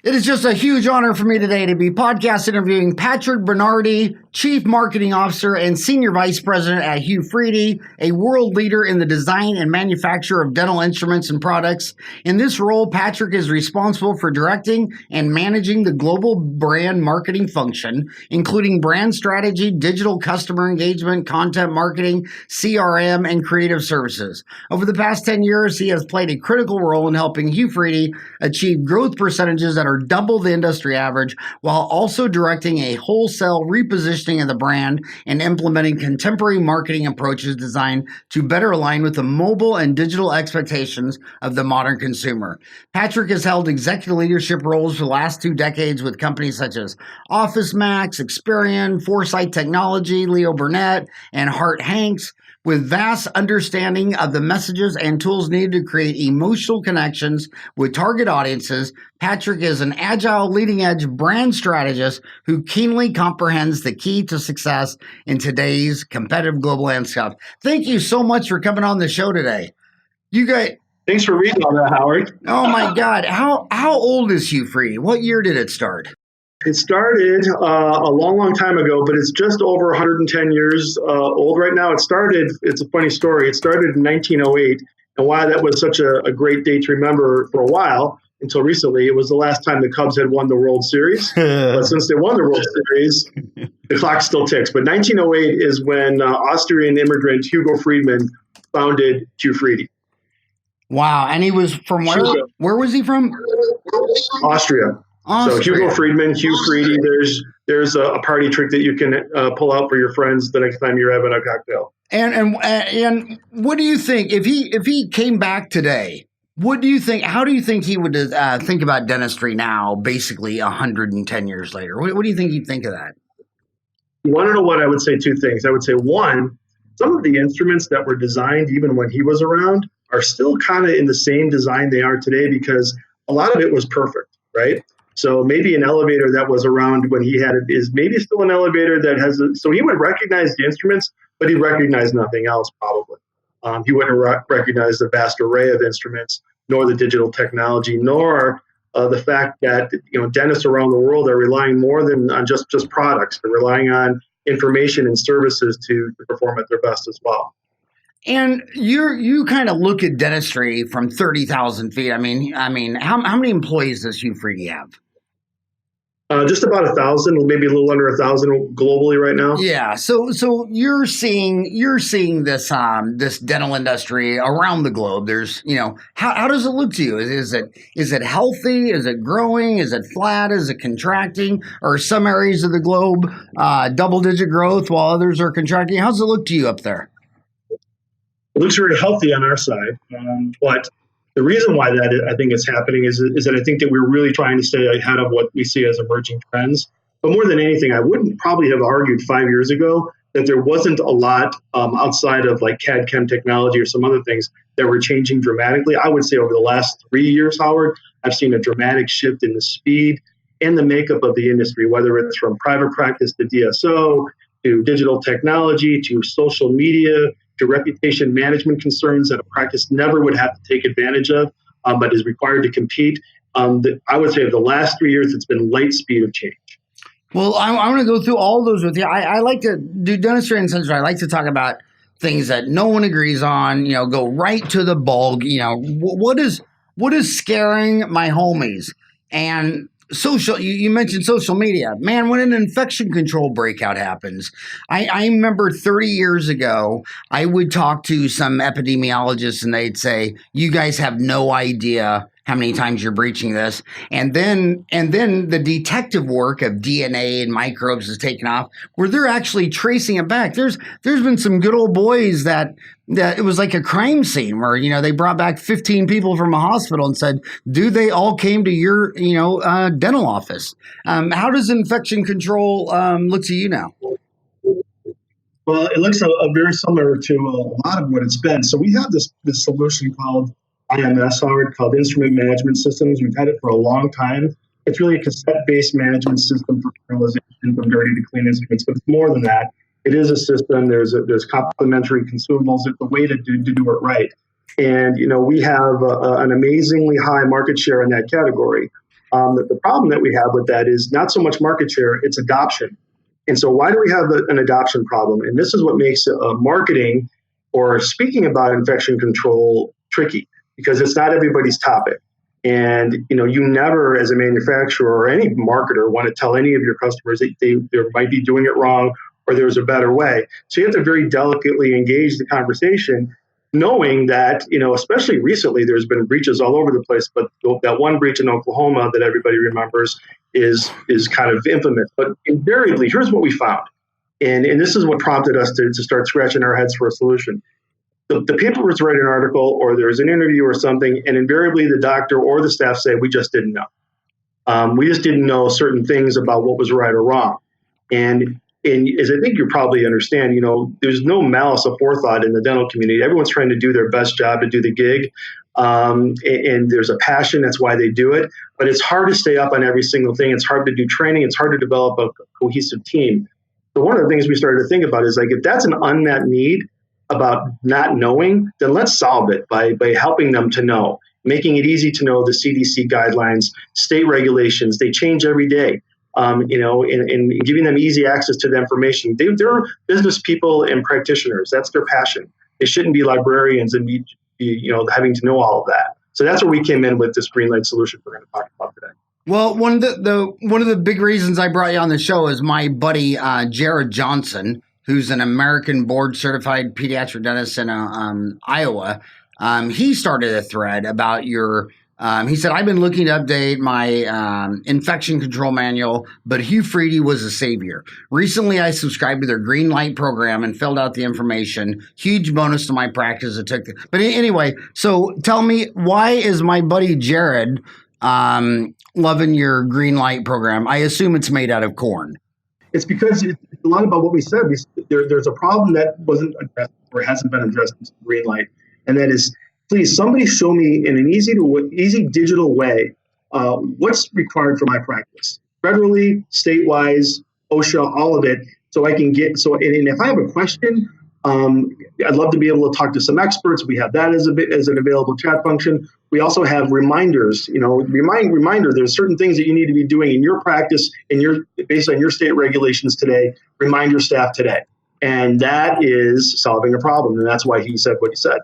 It is just a huge honor for me today to be podcast interviewing Patrick Bernardi, Chief Marketing Officer and Senior Vice President at Hu-Friedy, a world leader in the design and manufacture of dental instruments and products. In this role, Patrick is responsible for directing and managing the global brand marketing function, including brand strategy, digital customer engagement, content marketing, CRM, and creative services. Over the past 10 years, he has played a critical role in helping Hu-Friedy achieve growth percentages that are double the industry average, while also directing a wholesale repositioning of the brand and implementing contemporary marketing approaches designed to better align with the mobile and digital expectations of the modern consumer. Patrick has held executive leadership roles for the last 2 decades with companies such as Office Max, Experian, Foresight Technology, Leo Burnett, and Hart Hanks. With vast understanding of the messages and tools needed to create emotional connections with target audiences, Patrick is an agile, leading-edge brand strategist who keenly comprehends the key to success in today's competitive global landscape. Thank you so much for coming on the show today. You guys, thanks for reading all that, Howard. Oh my God, how old is Hu-Friedy? What year did it start? It started a long time ago, but it's just over 110 years old right now. It's a funny story. It started in 1908, and why that was such a great date to remember for a while, until recently, it was the last time the Cubs had won the World Series. But since they won the World Series, the clock still ticks. But 1908 is when Austrian immigrant Hugo Friedman founded Hu-Friedy. Wow, and he was from where? Where was he from? Austria. So Hugo Friedman, Hu-Friedy, there's a party trick that you can pull out for your friends the next time you're having a cocktail. And what do you think if he came back today? What do you think? How do you think he would think about dentistry now, basically 110 years later? What do you think he'd think of that? You want to know what I would say? 2 things. I would say, one, some of the instruments that were designed even when he was around are still kind of in the same design they are today, because a lot of it was perfect, right? So maybe an elevator that was around when he had it is maybe still an elevator that has so he would recognize the instruments, but he recognized nothing else probably. He wouldn't recognize the vast array of instruments, nor the digital technology, nor the fact that dentists around the world are relying more than on just products. They're relying on information and services to perform at their best as well. And you kind of look at dentistry from 30,000 feet. I mean, how many employees does Hu-Friedy have? Just about 1,000, maybe a little under 1,000 globally right now. Yeah. So you're seeing this this dental industry around the globe. There's how does it look to you? Is it healthy? Is it growing? Is it flat? Is it contracting? Or some areas of the globe double-digit growth while others are contracting? How does it look to you up there? It looks very healthy on our side, but the reason why that I think is happening is that I think that we're really trying to stay ahead of what we see as emerging trends. But more than anything, I wouldn't probably have argued 5 years ago that there wasn't a lot outside of like CAD/CAM technology or some other things that were changing dramatically. I would say over the last 3 years, Howard, I've seen a dramatic shift in the speed and the makeup of the industry, whether it's from private practice to DSO, to digital technology, to social media, to reputation management concerns that a practice never would have to take advantage of, but is required to compete. I would say of the last 3 years, it's been light speed of change. Well, I want to go through all those with you. I like to do Dentistry Uncensored. I like to talk about things that no one agrees on, go right to the bulk. What is scaring my homies? And you mentioned social media. Man, when an infection control breakout happens, I remember 30 years ago, I would talk to some epidemiologists and they'd say, you guys have no idea how many times you're breaching this. And then the detective work of DNA and microbes is taken off, where they're actually tracing it back. There's been some good old boys that it was like a crime scene where, they brought back 15 people from a hospital and said, dude, they all came to your, dental office. How does infection control look to you now? Well, it looks very similar to a lot of what it's been. So we have this solution called IMS, Howard, called Instrument Management Systems. We've had it for a long time. It's really a cassette-based management system for sterilization from dirty to clean instruments, but it's more than that. It is a system. There's complementary consumables. It's a way to do it right. And, we have an amazingly high market share in that category. The problem that we have with that is not so much market share, it's adoption. And so why do we have an adoption problem? And this is what makes marketing or speaking about infection control tricky, because it's not everybody's topic. And you never, as a manufacturer or any marketer, want to tell any of your customers that they might be doing it wrong or there's a better way. So you have to very delicately engage the conversation, knowing that, especially recently, there's been breaches all over the place, but that one breach in Oklahoma that everybody remembers is kind of infamous. But invariably, here's what we found. And this is what prompted us to start scratching our heads for a solution. The papers write an article or there's an interview or something, and invariably the doctor or the staff say, we just didn't know. We just didn't know certain things about what was right or wrong. And as I think you probably understand, there's no malice aforethought in the dental community. Everyone's trying to do their best job to do the gig. And there's a passion. That's why they do it. But it's hard to stay up on every single thing. It's hard to do training. It's hard to develop a cohesive team. So one of the things we started to think about is if that's an unmet need about not knowing, then let's solve it by helping them to know, making it easy to know the CDC guidelines, state regulations. They change every day. And giving them easy access to the information. They're business people and practitioners. That's their passion. They shouldn't be librarians and be having to know all of that. So that's where we came in with this GreenLight solution we're going to talk about today. Well, one of the big reasons I brought you on the show is my buddy Jared Johnson, who's an American board certified pediatric dentist in Iowa. He started a thread about your. He said, I've been looking to update my infection control manual, but Hu-Friedy was a savior. Recently, I subscribed to their Greenlight program and filled out the information. Huge bonus to my practice. But anyway, so tell me, why is my buddy Jared loving your Greenlight program? I assume it's made out of corn. It's because it's a lot about what we said. There's a problem that wasn't addressed or hasn't been addressed in Greenlight, and that is, please, somebody show me in an easy digital way what's required for my practice, federally, state-wise, OSHA, all of it, so I can get And if I have a question, I'd love to be able to talk to some experts. We have that as an available chat function. We also have reminders. Reminder. There's certain things that you need to be doing in your practice, based on your state regulations today. Remind your staff today, and that is solving a problem. And that's why he said what he said.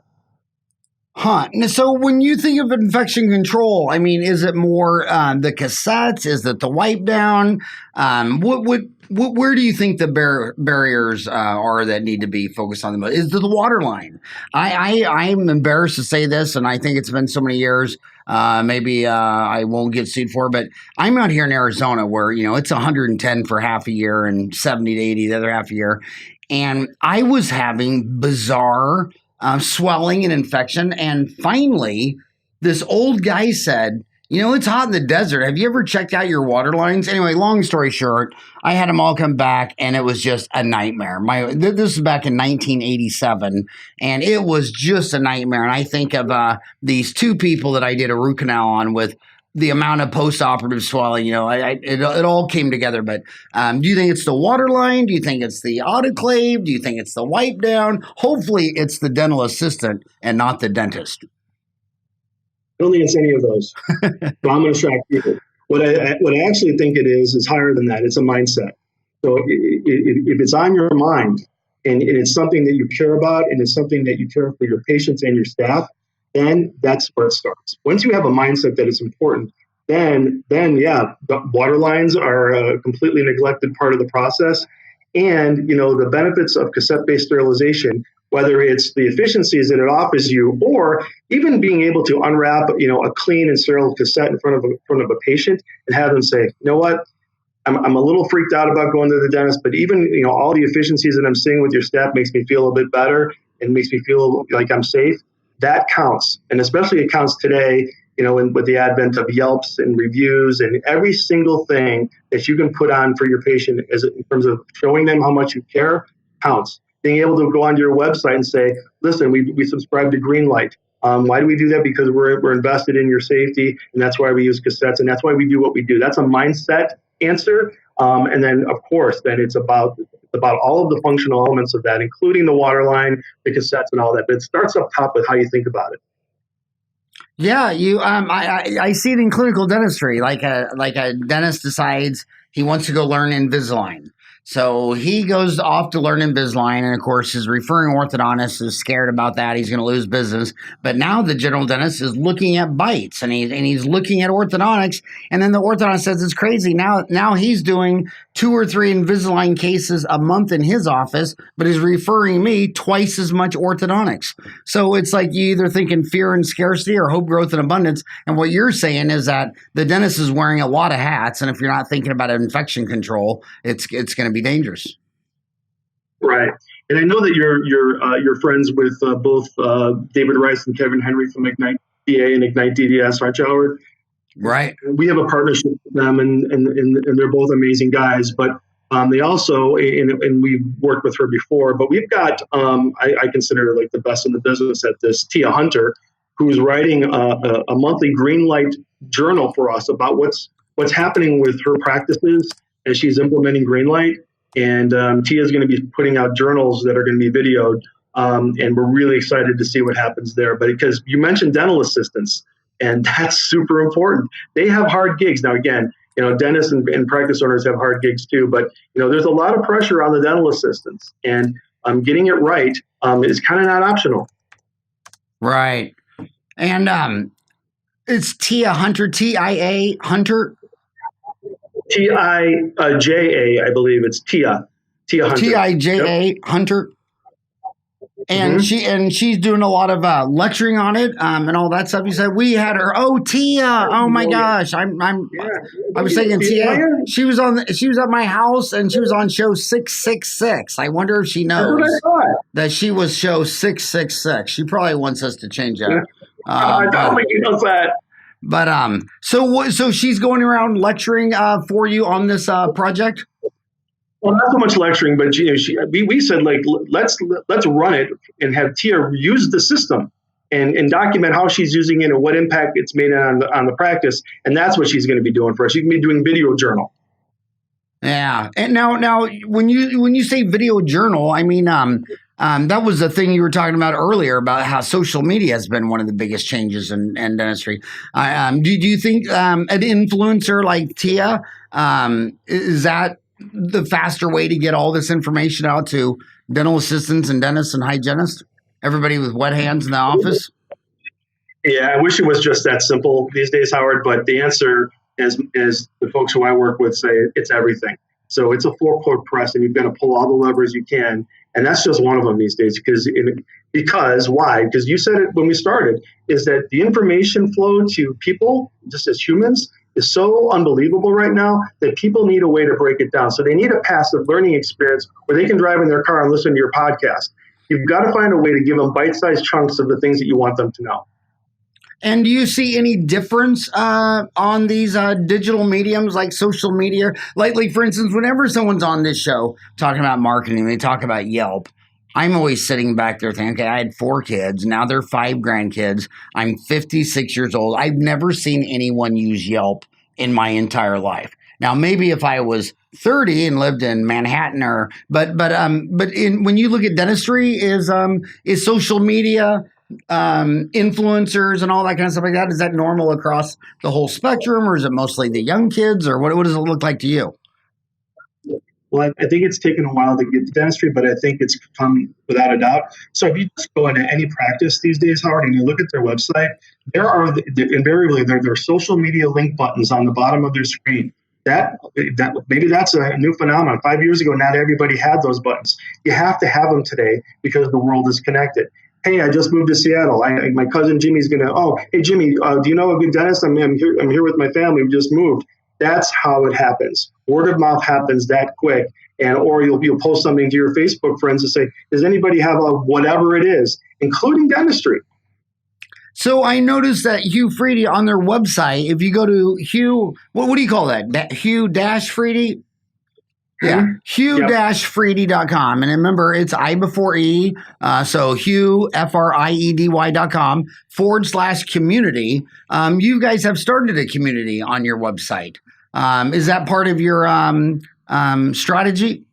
Huh. So when you think of infection control, I mean, is it more the cassettes? Is it the wipe down? Where do you think the barriers are that need to be focused on the most? Is it the water line? I'm embarrassed to say this, and I think it's been so many years. Maybe I won't get sued for it, but I'm out here in Arizona where, it's 110 for half a year and 70 to 80 the other half a year. And I was having bizarre swelling and infection. And finally, this old guy said, it's hot in the desert. Have you ever checked out your water lines? Anyway, long story short, I had them all come back, and it was just a nightmare. This is back in 1987, and it was just a nightmare. And I think of these two people that I did a root canal on with the amount of post-operative swelling. It all came together. But do you think it's the water line? Do you think it's the autoclave? Do you think it's the wipe down? Hopefully, it's the dental assistant and not the dentist. I don't think it's any of those. So I'm going to shock people. What I actually think it is higher than that. It's a mindset. So if it's on your mind and it's something that you care about and it's something that you care for your patients and your staff, then that's where it starts. Once you have a mindset that is important, then yeah, the water lines are a completely neglected part of the process. And, the benefits of cassette-based sterilization, whether it's the efficiencies that it offers you, or even being able to unwrap, a clean and sterile cassette in front of a patient and have them say, you know what, I'm a little freaked out about going to the dentist, but even, all the efficiencies that I'm seeing with your staff makes me feel a bit better and makes me feel like I'm safe. That counts. And especially it counts today, with the advent of Yelps and reviews and every single thing that you can put on for your patient in terms of showing them how much you care counts. Being able to go onto your website and say, listen, we subscribe to GreenLight. Why do we do that? Because we're invested in your safety, and that's why we use cassettes, and that's why we do what we do. That's a mindset answer. And then, of course, then it's about all of the functional elements of that, including the water line, the cassettes, and all that. But it starts up top with how you think about it. Yeah, I see it in clinical dentistry. Like a dentist decides he wants to go learn Invisalign. So he goes off to learn Invisalign, and of course, his referring orthodontist is scared about that. He's going to lose business. But now the general dentist is looking at bites, and he's looking at orthodontics. And then the orthodontist says it's crazy. Now he's doing 2 or 3 Invisalign cases a month in his office, but is referring me twice as much orthodontics. So it's like you either think in fear and scarcity or hope, growth, and abundance. And what you're saying is that the dentist is wearing a lot of hats, and if you're not thinking about infection control, it's going to be dangerous. Right. And I know that you're friends with both David Rice and Kevin Henry from Ignite DA and Ignite DDS, aren't you, Howard? Right. We have a partnership with them, and they're both amazing guys. But they also, and we've worked with her before, but we've got, I consider her like the best in the business at this, Tia Hunter, who's writing a monthly GreenLight journal for us about what's happening with her practices as she's implementing GreenLight. And Tia is going to be putting out journals that are going to be videoed, and we're really excited to see what happens there. But because you mentioned dental assistants, and that's super important. They have hard gigs. Now, again, dentists and practice owners have hard gigs too, but there's a lot of pressure on the dental assistants, and getting it right is kind of not optional. Right. And it's Tia Hunter, TIA Hunter. TIJA, I believe it's Tia Hunter. TIJA Yep. Hunter. And she's doing a lot of lecturing on it and all that stuff. You said we had her. Oh, Tia! Oh my gosh! I was thinking Tia. She was at my house and she was on show 666. I wonder if she knows that she was show 666. She probably wants us to change that. I don't think he knows that. But so she's going around lecturing for you on this project. Well, not so much lecturing, but we said like let's run it and have Tia use the system and document how she's using it and what impact it's made on the practice, and that's what she's going to be doing for us. She's going to be doing video journal. Yeah, and now when you say video journal, I mean that was the thing you were talking about earlier about how social media has been one of the biggest changes in dentistry. Do you think an influencer like Tia is that the faster way to get all this information out to dental assistants and dentists and hygienists? Everybody with wet hands in the office? Yeah, I wish it was just that simple these days, Howard, but the answer, as the folks who I work with say, it's everything. So it's a 4-court press, and you've got to pull all the levers you can. And that's just one of them these days. Why? Because you said it when we started, is that the information flow to people, just as humans, is so unbelievable right now that people need a way to break it down. So they need a passive learning experience where they can drive in their car and listen to your podcast. You've got to find a way to give them bite-sized chunks of the things that you want them to know. And do you see any difference on these digital mediums like social media? Like, for instance, whenever someone's on this show talking about marketing, they talk about Yelp. I'm always sitting back there thinking, okay, I had 4 kids. Now they're 5 grandkids. I'm 56 years old. I've never seen anyone use Yelp in my entire life. Now, maybe if I was 30 and lived in Manhattan when you look at dentistry, is social media, influencers and all that kind of stuff like that, is that normal across the whole spectrum, or is it mostly the young kids, or what does it look like to you? Well, I think it's taken a while to get to dentistry, but I think it's come without a doubt. So if you just go into any practice these days, Howard, and you look at their website, there are invariably there are social media link buttons on the bottom of their screen. That maybe that's a new phenomenon. 5 years ago, not everybody had those buttons. You have to have them today because the world is connected. Hey, I just moved to Seattle. My cousin Jimmy's hey Jimmy, do you know a good dentist? I'm here with my family. We just moved. That's how it happens. Word of mouth happens that quick, or you'll post something to your Facebook friends and say, "Does anybody have a whatever it is, including dentistry?" So I noticed that Hu-Friedy on their website, if you go to Hu, what do you call that? Hu-Friedy? Yeah, Hu-Friedy.com. And remember, it's I before E. So Hu, FRIEDY.com /community. You guys have started a community on your website. Is that part of your strategy?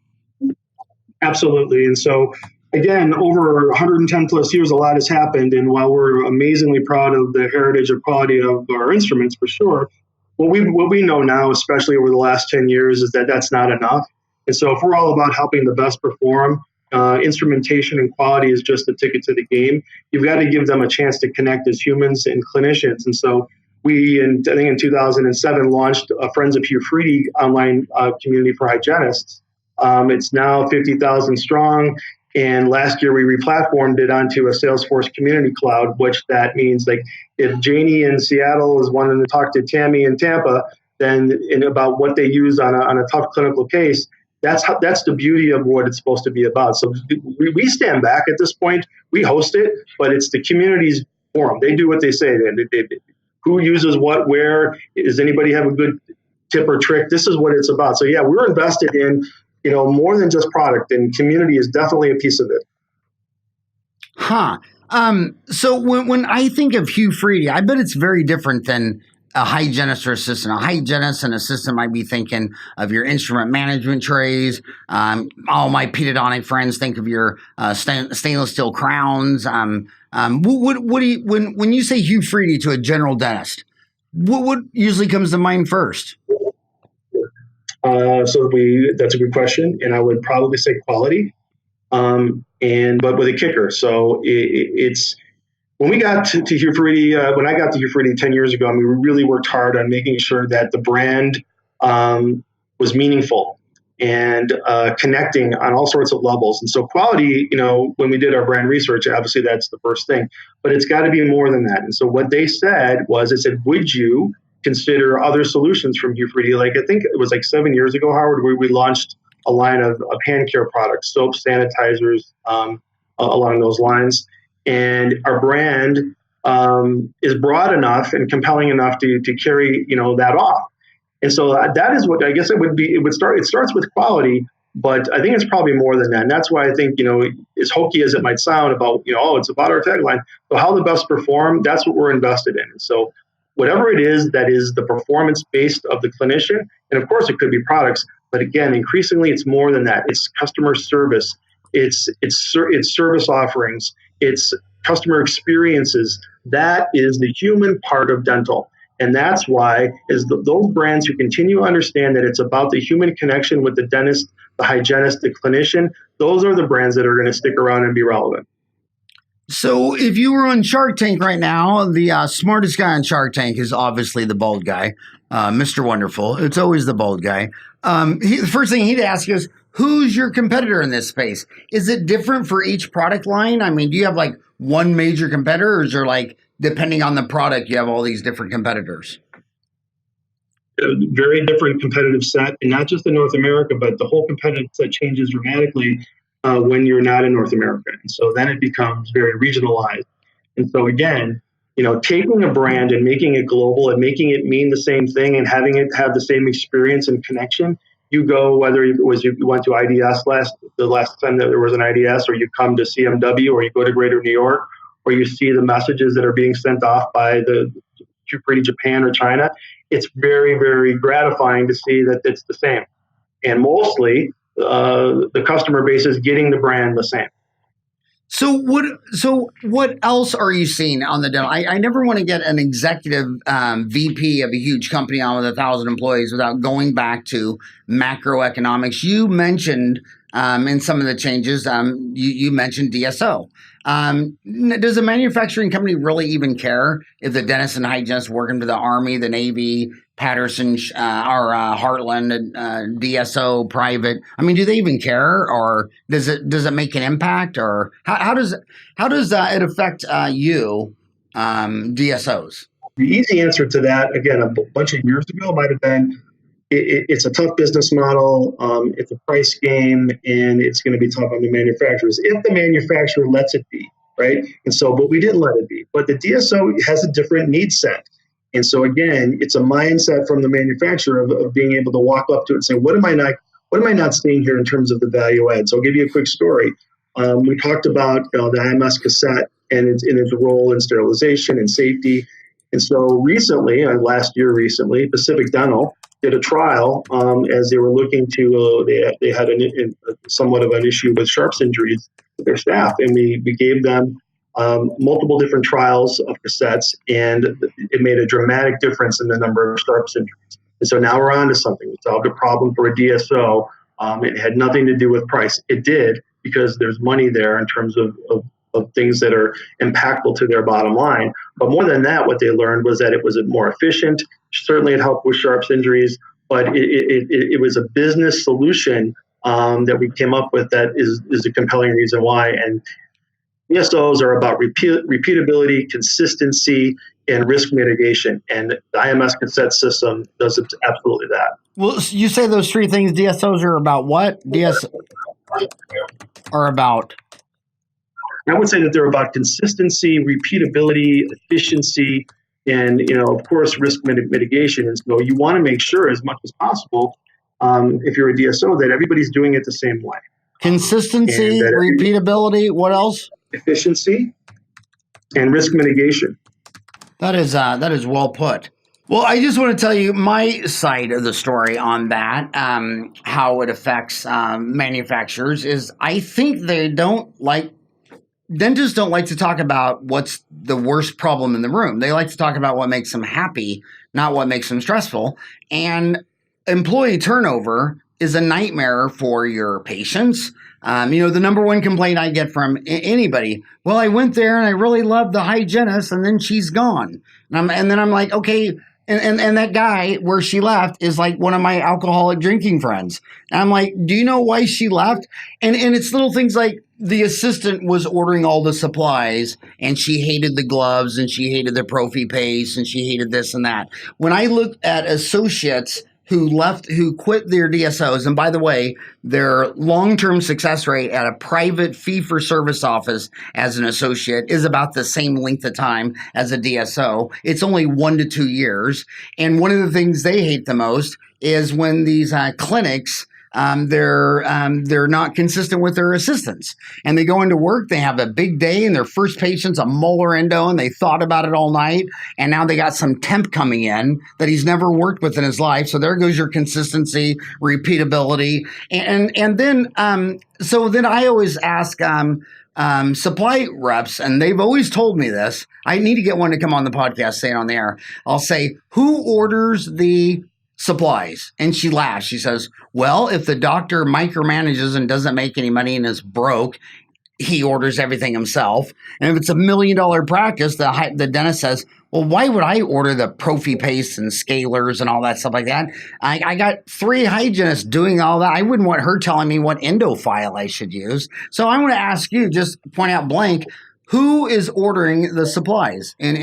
Absolutely. And so Again, over 110 plus years, a lot has happened. And while we're amazingly proud of the heritage or quality of our instruments, for sure, what we know now, especially over the last 10 years, is that that's not enough. And so if we're all about helping the best perform, instrumentation and quality is just the ticket to the game. You've got to give them a chance to connect as humans and clinicians. And so we, I think in 2007, launched a Friends of Hu-Friedy online community for hygienists. It's now 50,000 strong. And last year we replatformed it onto a Salesforce community cloud, which that means like if Janie in Seattle is wanting to talk to Tammy in Tampa, then about what they use on a tough clinical case, that's the beauty of what it's supposed to be about. So we stand back at this point. We host it, but it's the community's forum. They do what they say. Who uses what, where? Does anybody have a good tip or trick? This is what it's about. So yeah, we're invested in more than just product, and community is definitely a piece of it. Huh. So when I think of Hu-Friedy, I bet it's very different than a hygienist or assistant. A hygienist and assistant might be thinking of your instrument management trays. All my pedodontic friends think of your stainless steel crowns. What do you, when you say Hu-Friedy to a general dentist, what usually comes to mind first? That's a good question, and I would probably say quality, but with a kicker. So it's when we got to Hu-Friedy, when I got to Hu-Friedy 10 years ago, we really worked hard on making sure that the brand was meaningful and connecting on all sorts of levels. And so quality, when we did our brand research, obviously that's the first thing, but it's got to be more than that. And so what they said was, would you consider other solutions from Hu-Friedy? Like I think it was like 7 years ago, Howard, where we launched a line of hand care products, soaps, sanitizers, along those lines. And our brand is broad enough and compelling enough to carry that off. And so that is what I guess it would be. It starts with quality, but I think it's probably more than that. And that's why I think as hokey as it might sound about it's about our tagline. So how the best perform, that's what we're invested in. And so whatever it is that is the performance based of the clinician, and of course it could be products, but again, increasingly it's more than that. It's customer service, it's service offerings, it's customer experiences. That is the human part of dental. And that's why those brands who continue to understand that it's about the human connection with the dentist, the hygienist, the clinician, those are the brands that are going to stick around and be relevant. So if you were on Shark Tank right now, the smartest guy on Shark Tank is obviously the bald guy, Mr. Wonderful. It's always the bald guy. The first thing he'd ask is, who's your competitor in this space? Is it different for each product line? I mean, do you have like one major competitor, or is there like, depending on the product, you have all these different competitors? A very different competitive set, and not just in North America, but the whole competitive set changes dramatically when you're not in North America. And so then it becomes very regionalized. And so again, taking a brand and making it global and making it mean the same thing and having it have the same experience and connection, you go, whether it was you went to IDS the last time that there was an IDS, or you come to CMW, or you go to Greater New York, or you see the messages that are being sent off by the Hu-Friedy Japan or China, it's very, very gratifying to see that it's the same. And mostly the customer base is getting the brand the same. So what else are you seeing on the dental? I never want to get an executive VP of a huge company on with 1,000 employees without going back to macroeconomics. You mentioned in some of the changes, you mentioned DSO. Does a manufacturing company really even care if the dentist and hygienist working for the Army, the Navy, Patterson, or Heartland, DSO, private? I mean, do they even care, or does it make an impact, or how does it affect you, DSOs? The easy answer to that, again, a bunch of years ago, might have been it's a tough business model. It's a price game, and it's going to be tough on the manufacturers if the manufacturer lets it be, right? And so, but we didn't let it be. But the DSO has a different need set. And so again, it's a mindset from the manufacturer of being able to walk up to it and say, what am I not seeing here in terms of the value add? So I'll give you a quick story. We talked about the IMS cassette and its role in sterilization and safety. And so recently, Pacific Dental did a trial as they were looking to, they had somewhat of an issue with sharps injuries with their staff. And we gave them multiple different trials of cassettes, and it made a dramatic difference in the number of sharps injuries. And so now we're on to something. We solved a problem for a DSO. It had nothing to do with price. It did, because there's money there in terms of things that are impactful to their bottom line. But more than that, what they learned was that it was more efficient. Certainly it helped with sharps injuries, but it was a business solution that we came up with that is a compelling reason why. And DSOs are about repeatability, consistency, and risk mitigation. And the IMS cassette system does absolutely that. Well, you say those three things. DSOs are about what? Are about? I would say that they're about consistency, repeatability, efficiency, and, of course, risk mitigation. And so you want to make sure as much as possible, if you're a DSO, that everybody's doing it the same way. Consistency, repeatability, what else? Efficiency and risk mitigation. That is well put. Well, I just want to tell you my side of the story on that, how it affects manufacturers is I think dentists don't like to talk about what's the worst problem in the room. They like to talk about what makes them happy, not what makes them stressful. And employee turnover is a nightmare for your patients. The number one complaint I get from anybody, well, I went there and I really loved the hygienist and then she's gone. And then I'm like, okay. And that guy where she left is like one of my alcoholic drinking friends. And I'm like, do you know why she left? And it's little things like the assistant was ordering all the supplies and she hated the gloves and she hated the prophy paste and she hated this and that. When I looked at associates who quit their DSOs, and by the way, their long-term success rate at a private fee-for-service office as an associate is about the same length of time as a DSO. It's only 1 to 2 years. And one of the things they hate the most is when these clinics, they're not consistent with their assistants, and they go into work. They have a big day, and their first patient's a molar endo, and they thought about it all night. And now they got some temp coming in that he's never worked with in his life. So there goes your consistency, repeatability, and then so then I always ask supply reps, and they've always told me this. I need to get one to come on the podcast, say it on the air. I'll say, who orders the supplies? And she laughs. She says, well, if the doctor micromanages and doesn't make any money and is broke, he orders everything himself. And if it's $1 million practice, the dentist says, well, why would I order the prophy paste and scalers and all that stuff like that? I got 3 hygienists doing all that. I wouldn't want her telling me what endo file I should use. So I want to ask you, just point out blank, who is ordering the supplies in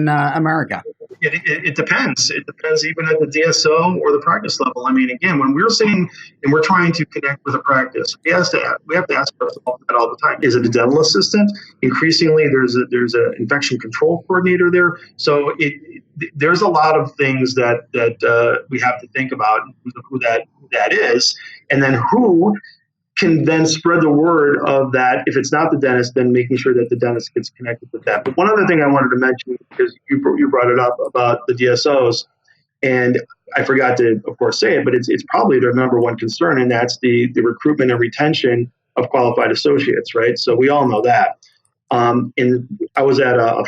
America? It depends. It depends even at the DSO or the practice level. I mean, again, when we're saying and we're trying to connect with a practice, we have to ask ourselves that all the time. Is it a dental assistant? Increasingly, there's an infection control coordinator there. So there's a lot of things that we have to think about who that is, and then who can then spread the word of that. If it's not the dentist, then making sure that the dentist gets connected with that. But one other thing I wanted to mention, because you brought it up about the DSOs, and I forgot to, of course, say it, but it's probably their number one concern, and that's the recruitment and retention of qualified associates, right? So we all know that. And I was at a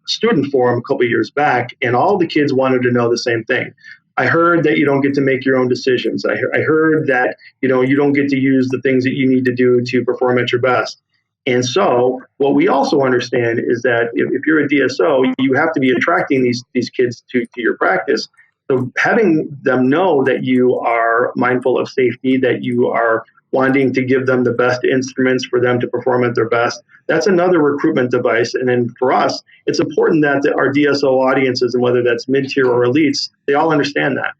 student forum a couple of years back, and all the kids wanted to know the same thing. I heard that you don't get to make your own decisions. I heard that, you don't get to use the things that you need to do to perform at your best. And so what we also understand is that if you're a DSO, you have to be attracting these kids to your practice. So having them know that you are mindful of safety, that you are wanting to give them the best instruments for them to perform at their best, that's another recruitment device. And then for us, it's important that our DSO audiences, and whether that's mid-tier or elites, they all understand that.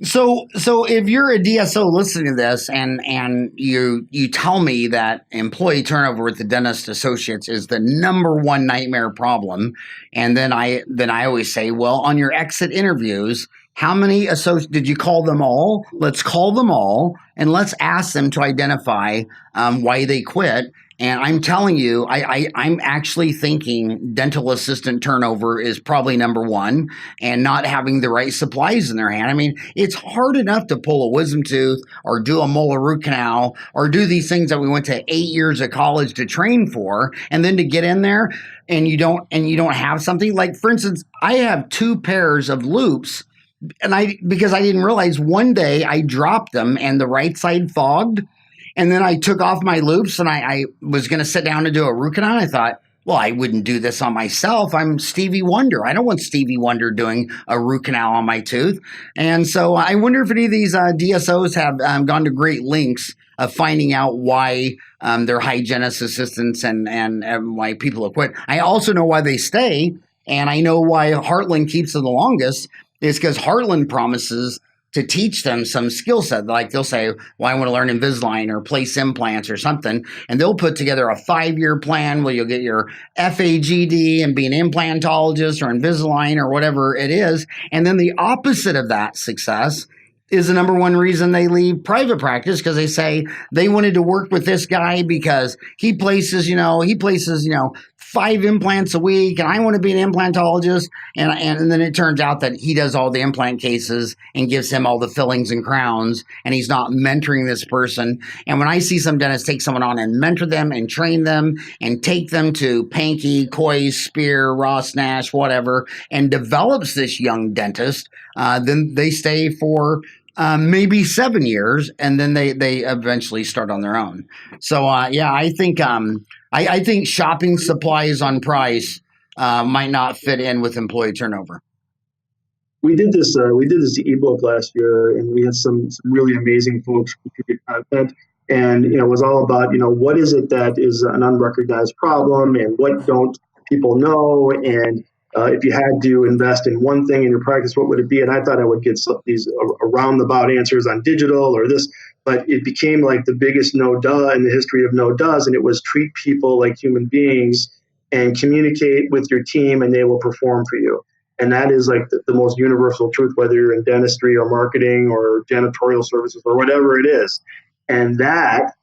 So if you're a DSO listening to this and you tell me that employee turnover with the dentist associates is the number one nightmare problem, and then I always say, well, on your exit interviews, how many associates did you call them all? Let's call them all and let's ask them to identify why they quit. And I'm telling you, I'm actually thinking dental assistant turnover is probably number one, and not having the right supplies in their hand. I mean, it's hard enough to pull a wisdom tooth or do a molar root canal or do these things that we went to 8 years of college to train for, and then to get in there and you don't have something like, for instance, I have 2 pairs of loops, and because I didn't realize one day I dropped them and the right side fogged. And then I took off my loops and I was going to sit down and do a root canal. I thought, well, I wouldn't do this on myself. I'm Stevie Wonder. I don't want Stevie Wonder doing a root canal on my tooth. And so I wonder if any of these DSOs have gone to great lengths of finding out why their hygienist assistants and why people have quit. I also know why they stay, and I know why Heartland keeps them the longest. Is because Heartland promises to teach them some skill set. Like they'll say, well, I want to learn Invisalign or place implants or something. And they'll put together a 5-year plan where you'll get your FAGD and be an implantologist or Invisalign or whatever it is. And then the opposite of that success is the number one reason they leave private practice, because they say they wanted to work with this guy because he places 5 implants a week, and I want to be an implantologist. And then it turns out that he does all the implant cases and gives him all the fillings and crowns, and he's not mentoring this person. And when I see some dentists take someone on and mentor them and train them and take them to Pankey, Coy, Spear, Ross Nash, whatever, and develops this young dentist, then they stay for maybe 7 years, and then they eventually start on their own. So I think shopping supplies on price might not fit in with employee turnover. We did this ebook last year, and we had some really amazing folks contribute content. And it was all about what is it that is an unrecognized problem, and what don't people know, and if you had to invest in one thing in your practice, what would it be? And I thought I would get these roundabout answers on digital or this, but it became like the biggest no-duh in the history of no-duhs, and it was treat people like human beings and communicate with your team, and they will perform for you. And that is like the most universal truth, whether you're in dentistry or marketing or janitorial services or whatever it is. And that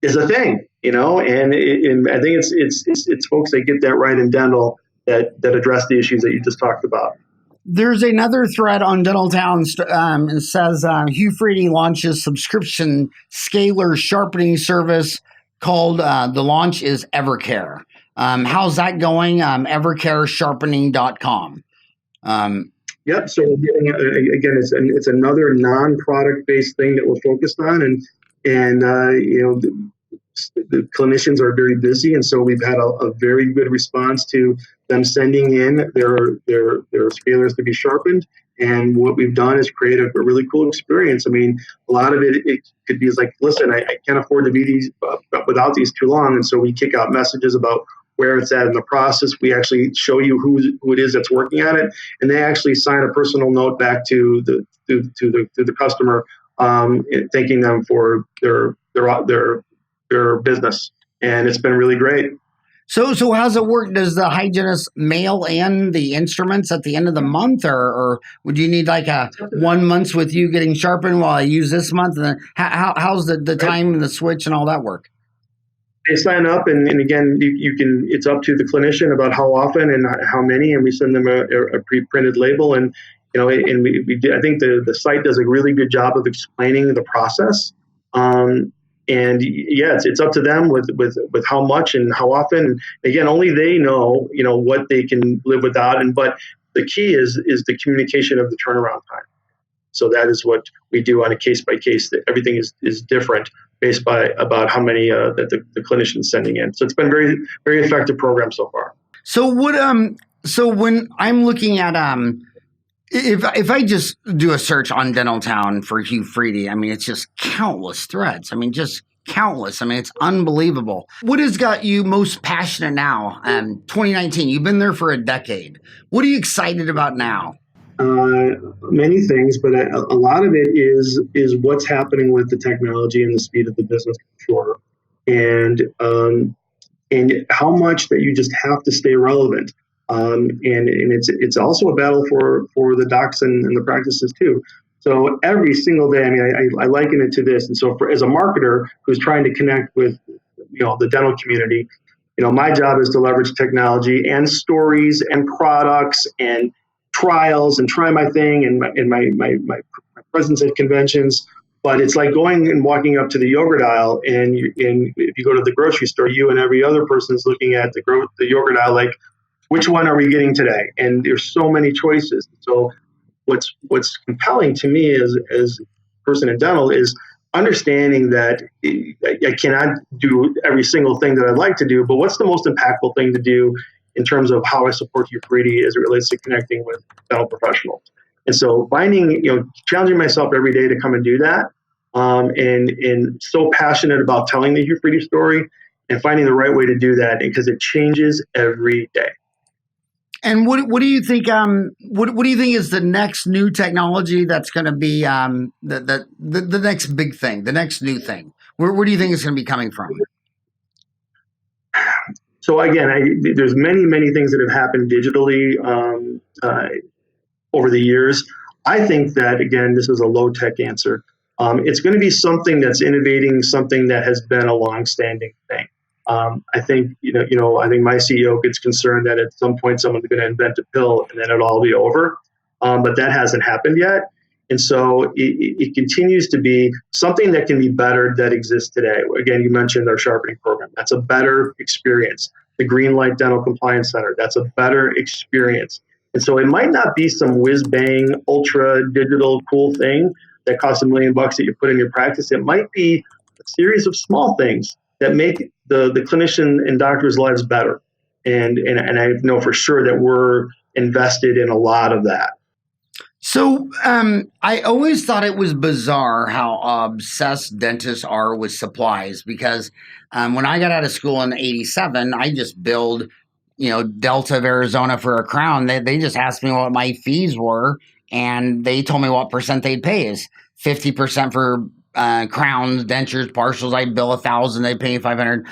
is a thing, and I think it's folks that get that right in dental that address the issues that you just talked about. There's another thread on Dental Town. It says Hu-Friedy launches subscription scalar sharpening service called, the launch is EverCare. How's that going? EverCareSharpening.com. Yep. So again, it's another non-product based thing that we're focused on, and the clinicians are very busy, and so we've had a very good response to them sending in their scalers to be sharpened. And what we've done is create a really cool experience. I mean, a lot of it could be like, listen, I can't afford to be without these too long, and so we kick out messages about where it's at in the process. We actually show you who it is that's working on it, and they actually sign a personal note back to the customer, thanking them for their business, and it's been really great. So how's it work? Does the hygienist mail in the instruments at the end of the month, or would you need like a 1 month with you getting sharpened while I use this month? And then how's the time and the switch and all that work? They sign up, and again, you can. It's up to the clinician about how often and how many, and we send them a pre-printed label, and and we I think the site does a really good job of explaining the process. And yeah, it's up to them with how much and how often. And again, only they know what they can live without. But the key is the communication of the turnaround time. So that is what we do on a case by case. Everything is different based about how many that the clinician's sending in. So it's been very very effective program so far. So so when I'm looking at if I just do a search on Dental Town for Hu-Friedy, I mean, it's just countless threads. I mean, just countless. I mean, it's unbelievable. What has got you most passionate now? 2019, you've been there for a decade. What are you excited about now? Many things, but a lot of it is what's happening with the technology and the speed of the business, for sure, and how much that you just have to stay relevant. And it's also a battle for the docs and the practices too. So every single day, I mean, I liken it to this. And so as a marketer who's trying to connect with the dental community. My job is to leverage technology and stories and products and trials and try my thing and my presence at conventions. But it's like going and walking up to the yogurt aisle, and if you go to the grocery store, you and every other person is looking at the yogurt aisle like, which one are we getting today? And there's so many choices. So what's compelling to me as a person in dental is understanding that I cannot do every single thing that I'd like to do, but what's the most impactful thing to do in terms of how I support Hu-Friedy as it relates to connecting with dental professionals. And so challenging myself every day to come and do that, and so passionate about telling the Hu-Friedy story and finding the right way to do that, because it changes every day. And what do you think? What do you think is the next new technology that's going to be the next big thing, the next new thing? Where do you think it's going to be coming from? So again, there's many things that have happened digitally over the years. I think that, again, this is a low tech answer. It's going to be something that's innovating, something that has been a long-standing thing. I think I think my CEO gets concerned that at some point someone's going to invent a pill and then it'll all be over, but that hasn't happened yet. And so it continues to be something that can be better that exists today. Again, you mentioned our sharpening program. That's a better experience. The GreenLight Dental Compliance Center. That's a better experience. And so it might not be some whiz-bang, ultra digital cool thing that costs $1 million that you put in your practice. It might be a series of small things that make the clinician and doctor's lives better. And I know for sure that we're invested in a lot of that. So I always thought it was bizarre how obsessed dentists are with supplies, because when I got out of school in '87, I just billed, Delta of Arizona for a crown. They just asked me what my fees were, and they told me what percent they'd pay is 50% for crowns, dentures, partials. I bill $1,000. They pay $500.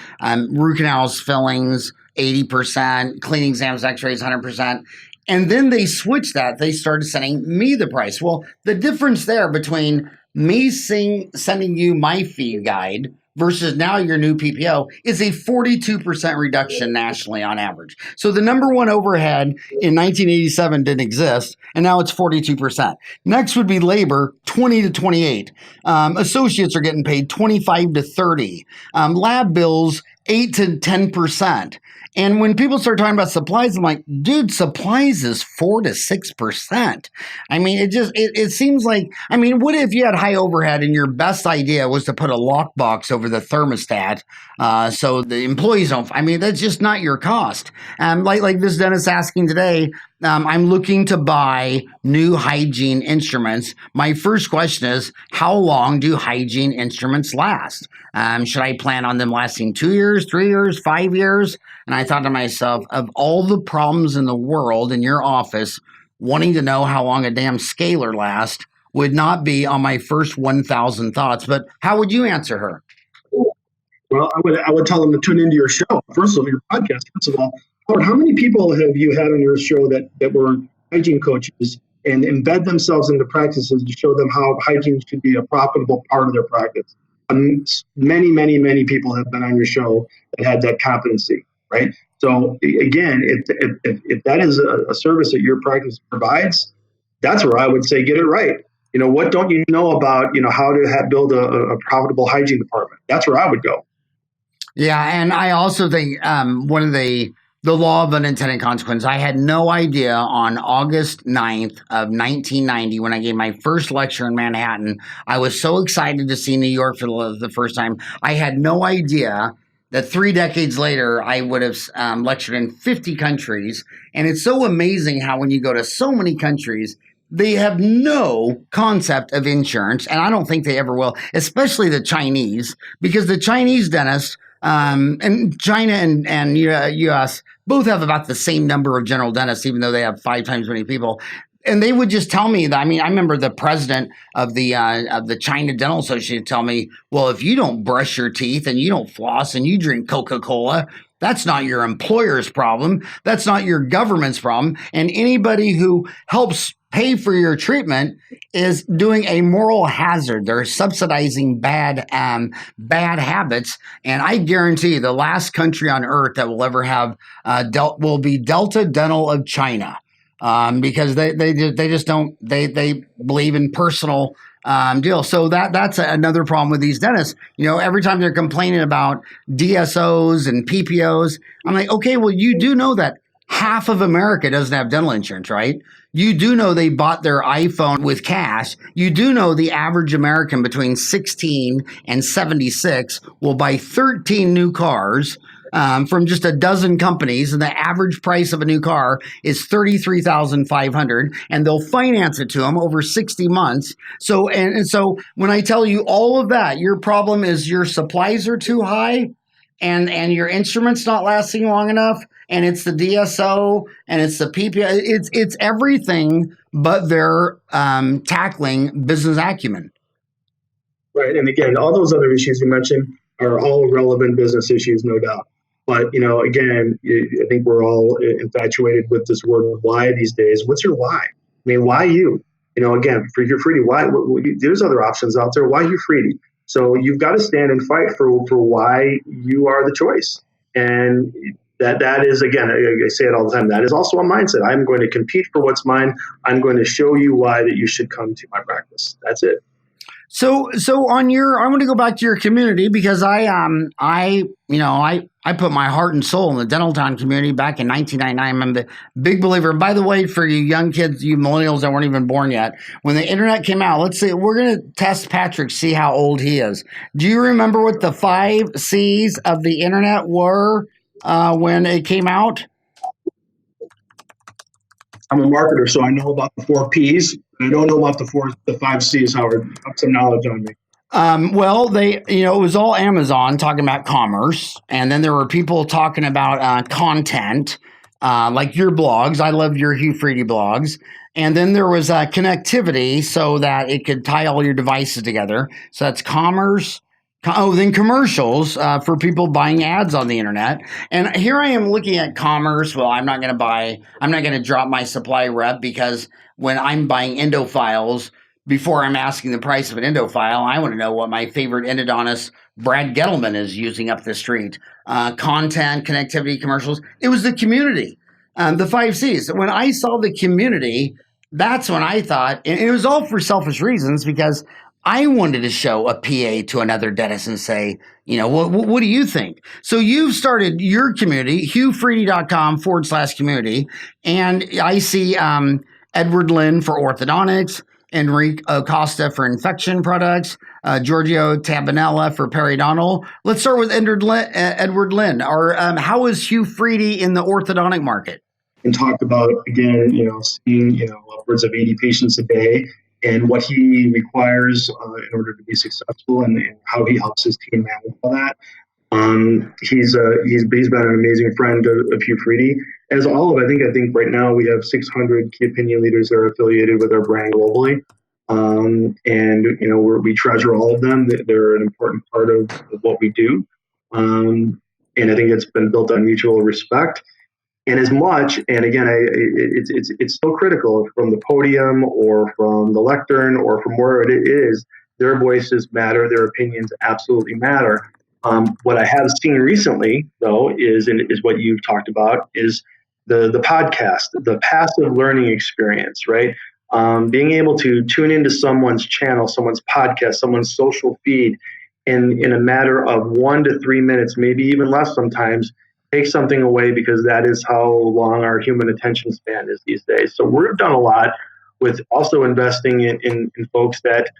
Root canals, fillings, 80%. Cleaning exams, X-rays, 100%. And then they switched that. They started sending me the price. Well, the difference there between me sending you my fee guide versus now your new PPO is a 42% reduction nationally on average. So the number one overhead in 1987 didn't exist, and now it's 42%. Next would be labor, 20 to 28. Associates are getting paid 25 to 30. Lab bills, 8 to 10%. And when people start talking about supplies, I'm like, dude, supplies is 4 to 6%. I mean, it seems like, what if you had high overhead and your best idea was to put a lockbox over the thermostat so the employees don't, that's just not your cost. Like this dentist asking today, I'm looking to buy new hygiene instruments. My first question is, how long do hygiene instruments last? Should I plan on them lasting 2 years, 3 years, 5 years? And I thought to myself, of all the problems in the world in your office, wanting to know how long a damn scaler lasts would not be on my first 1,000 thoughts. But how would you answer her? Well, I would tell them to tune into your show. First of all, your podcast. First of all, Howard, how many people have you had on your show that were hygiene coaches and embed themselves into practices to show them how hygiene should be a profitable part of their practice? Many people have been on your show that had that competency, right? So again, if that is a service that your practice provides, that's where I would say get it right. What don't you know about, how to build a profitable hygiene department? That's where I would go. Yeah, and I also think one of the law of unintended consequence, I had no idea on August 9th of 1990 when I gave my first lecture in Manhattan. I was so excited to see New York for the first time. I had no idea that 3 decades later, I would have lectured in 50 countries. And it's so amazing how when you go to so many countries, they have no concept of insurance. And I don't think they ever will, especially the Chinese, because the Chinese dentists and China and U.S. both have about the same number of general dentists, even though they have 5 times as many people. And they would just tell me that. I remember the president of the China Dental Association tell me, well, if you don't brush your teeth and you don't floss and you drink Coca-Cola, That's not your employer's problem. That's not your government's problem. And anybody who helps pay for your treatment is doing a moral hazard. They're subsidizing bad habits. And I guarantee you, the last country on earth that will ever have will be Delta Dental of China, because they just don't they believe in personal deal. So that's another problem with these dentists. Every time they're complaining about DSOs and PPOs, I'm like, okay, well, you do know that half of America doesn't have dental insurance, right? You do know they bought their iPhone with cash. You do know the average American between 16 and 76 will buy 13 new cars from just a dozen companies, and the average price of a new car is $33,500, and they'll finance it to them over 60 months. So when I tell you all of that, your problem is your supplies are too high, and your instrument's not lasting long enough, and it's the DSO, and it's the PPO. It's everything, but they're tackling business acumen. Right, and again, all those other issues you mentioned are all relevant business issues, no doubt. But, again, I think we're all infatuated with this word why these days. What's your why? I mean, why you? Again, for Hu-Friedy, why? There's other options out there. Why Hu-Friedy? So you've got to stand and fight for why you are the choice. And that is, again, I say it all the time, that is also a mindset. I'm going to compete for what's mine. I'm going to show you why that you should come to my practice. That's it. So I want to go back to your community, because I put my heart and soul in the dental town community back in 1999. I'm a big believer. By the way, for you young kids, you millennials that weren't even born yet, when the internet came out, let's see, we're going to test Patrick, see how old he is. Do you remember what the 5 C's of the internet were when it came out? I'm a marketer, so I know about the 4 P's. I don't know about the 5 C's, Howard. Have some knowledge on me. Well, it was all Amazon talking about commerce, and then there were people talking about content, like your blogs. I loved your Hu-Friedy blogs. And then there was connectivity, so that it could tie all your devices together. So that's commerce. Then commercials for people buying ads on the internet. And here I am looking at commerce. Well, I'm not going to drop my supply rep, because when I'm buying endophiles, before I'm asking the price of an endophile, I want to know what my favorite endodontist, Brad Gettleman, is using up the street. Content, connectivity, commercials. It was the community, the 5 C's. When I saw the community, that's when I thought, and it was all for selfish reasons, because I wanted to show a PA to another dentist and say, what do you think? So you've started your community, hufriedy.com/community. And I see Edward Lynn for orthodontics, Enrique Acosta for infection products, Giorgio Tabanella for periodontal. Let's start with Edward Lynn. How is Hu-Friedy in the orthodontic market? And talk about, again, seeing, upwards of 80 patients a day, and what he requires in order to be successful, and how he helps his team manage all that. He's been an amazing friend of Hu-Friedy. As all of, I think right now we have 600 key opinion leaders that are affiliated with our brand globally. We treasure all of them. They're an important part of what we do. And I think it's been built on mutual respect. And as much, and again, it's so critical from the podium or from the lectern or from where it is, their voices matter, their opinions absolutely matter. What I have seen recently, though, is what you've talked about, is the podcast, the passive learning experience, right? Being able to tune into someone's channel, someone's podcast, someone's social feed, and in a matter of 1 to 3 minutes, maybe even less sometimes, take something away, because that is how long our human attention span is these days. So we've done a lot with also investing in folks that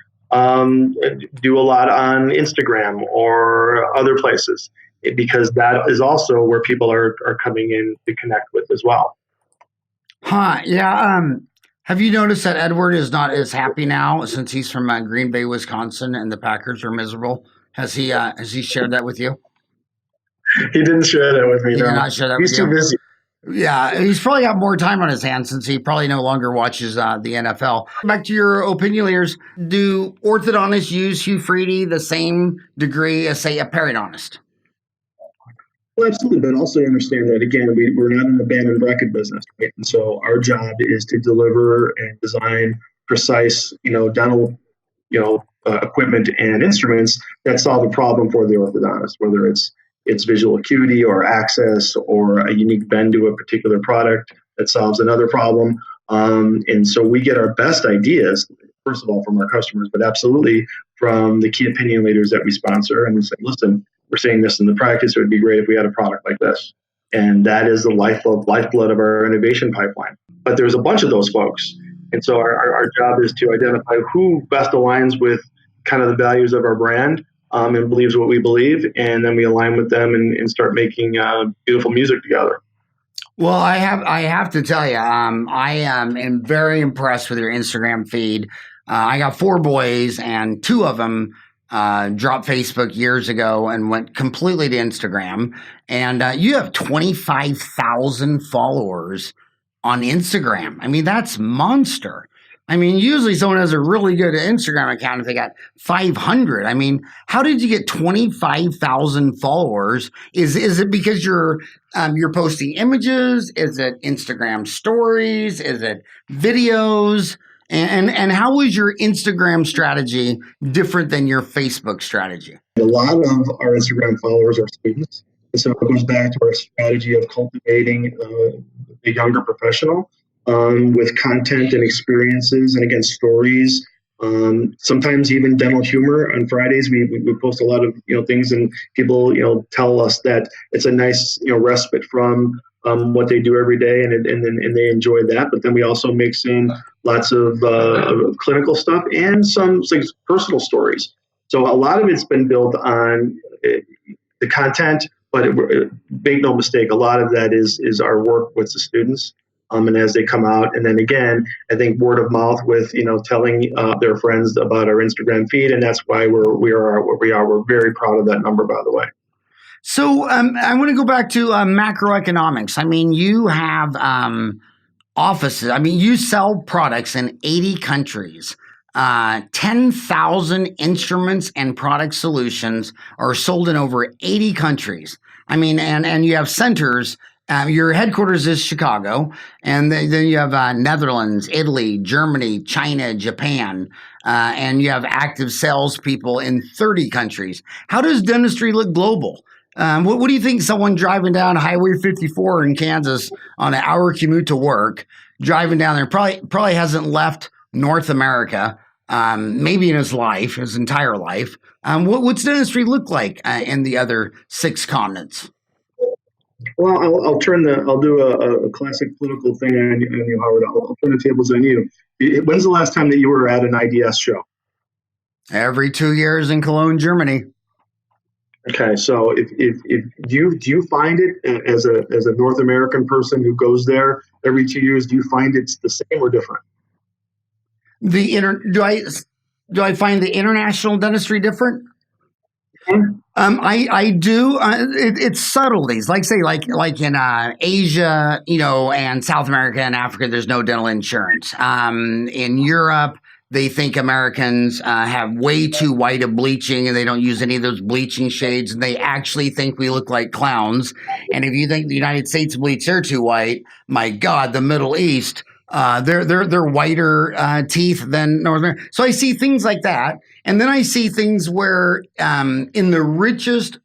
do a lot on Instagram or other places, because that is also where people are coming in to connect with as well. Yeah. Have you noticed that Edward is not as happy now since he's from Green Bay, Wisconsin, and the Packers are miserable? Has he shared that with you? He didn't share that with me. He did not share that with you. He's too busy. Yeah, he's probably got more time on his hands since he probably no longer watches the NFL. Back to your opinion leaders, do orthodontists use Hu-Friedy the same degree as, say, a periodontist? Well, absolutely, but also understand that again, we're not in the band and bracket business, right? And so our job is to deliver and design precise, dental, equipment and instruments that solve a problem for the orthodontist, whether it's visual acuity or access or a unique bend to a particular product that solves another problem. And so we get our best ideas, first of all, from our customers, but absolutely from the key opinion leaders that we sponsor, and we say, listen, we're seeing this in the practice. It would be great if we had a product like this. And that is the lifeblood of our innovation pipeline. But there's a bunch of those folks. And so our job is to identify who best aligns with kind of the values of our brand, and believes what we believe. And then we align with them and start making beautiful music together. Well, I have to tell you, I am very impressed with your Instagram feed. I got 4 boys, and 2 of them dropped Facebook years ago and went completely to Instagram. And you have 25,000 followers on Instagram. I mean, that's monster. I mean, usually someone has a really good Instagram account if they got 500. I mean, how did you get 25,000 followers? Is it because you're posting images? Is it Instagram stories? Is it videos? And how is your Instagram strategy different than your Facebook strategy? A lot of our Instagram followers are students. And so it goes back to our strategy of cultivating the younger professional with content and experiences and, again, stories. Sometimes even dental humor. On Fridays, we post a lot of things, and people tell us that it's a nice respite from what they do every day, and they enjoy that. But then we also mix in lots of clinical stuff and some personal stories. So a lot of it's been built on the content, but make no mistake, a lot of that is our work with the students. And as they come out, and then again, I think word of mouth with telling their friends about our Instagram feed, and that's why we are where we are. We're very proud of that number, by the way. So I want to go back to macroeconomics. I mean, you have offices. I mean, you sell products in 80 countries. 10,000 instruments and product solutions are sold in over 80 countries. I mean, and you have centers. Your headquarters is Chicago, and then you have Netherlands, Italy, Germany, China, Japan, and you have active salespeople in 30 countries. How does dentistry look global? What do you think someone driving down Highway 54 in Kansas on an hour commute to work, driving down there, probably hasn't left North America, maybe in his entire life. What's dentistry look like in the other 6 continents? Well, I'll do a classic political thing on you, Howard. I'll turn the tables on you. When's the last time that you were at an IDS show? Every 2 years in Cologne, Germany. Okay, so if do you find it as a North American person who goes there every 2 years, do you find it's the same or different? Do I find the international dentistry different? I do. It's subtleties, like in Asia, and South America and Africa, there's no dental insurance. In Europe, they think Americans have way too white of bleaching, and they don't use any of those bleaching shades. And they actually think we look like clowns. And if you think the United States bleach they're too white, my God, the Middle East, they're whiter teeth than North America. So I see things like that. And then I see things where in the richest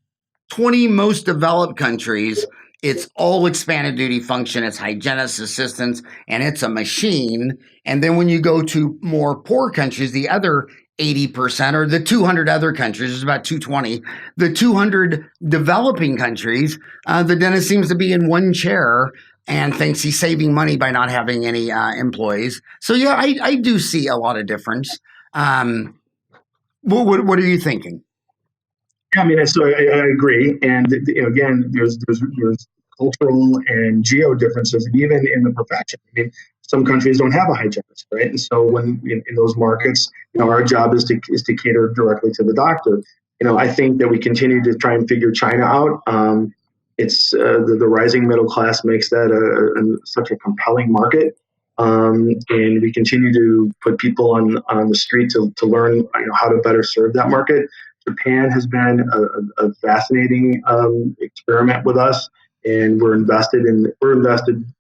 20 most developed countries, it's all expanded duty function. It's hygienist assistants, and it's a machine. And then when you go to more poor countries, the other 80%, or the 200 other countries, there's about 220, the 200 developing countries, the dentist seems to be in one chair and thinks he's saving money by not having any employees. So yeah, I do see a lot of difference. What are you thinking? I mean, so I agree, and again, there's cultural and geo differences, and even in the profession. I mean, some countries don't have a hygienist, right? And so when in those markets, our job is to cater directly to the doctor. I think that we continue to try and figure China out. It's the rising middle class makes that such a compelling market. And we continue to put people on the street to learn how to better serve that market. Japan has been a fascinating experiment with us, and we're invested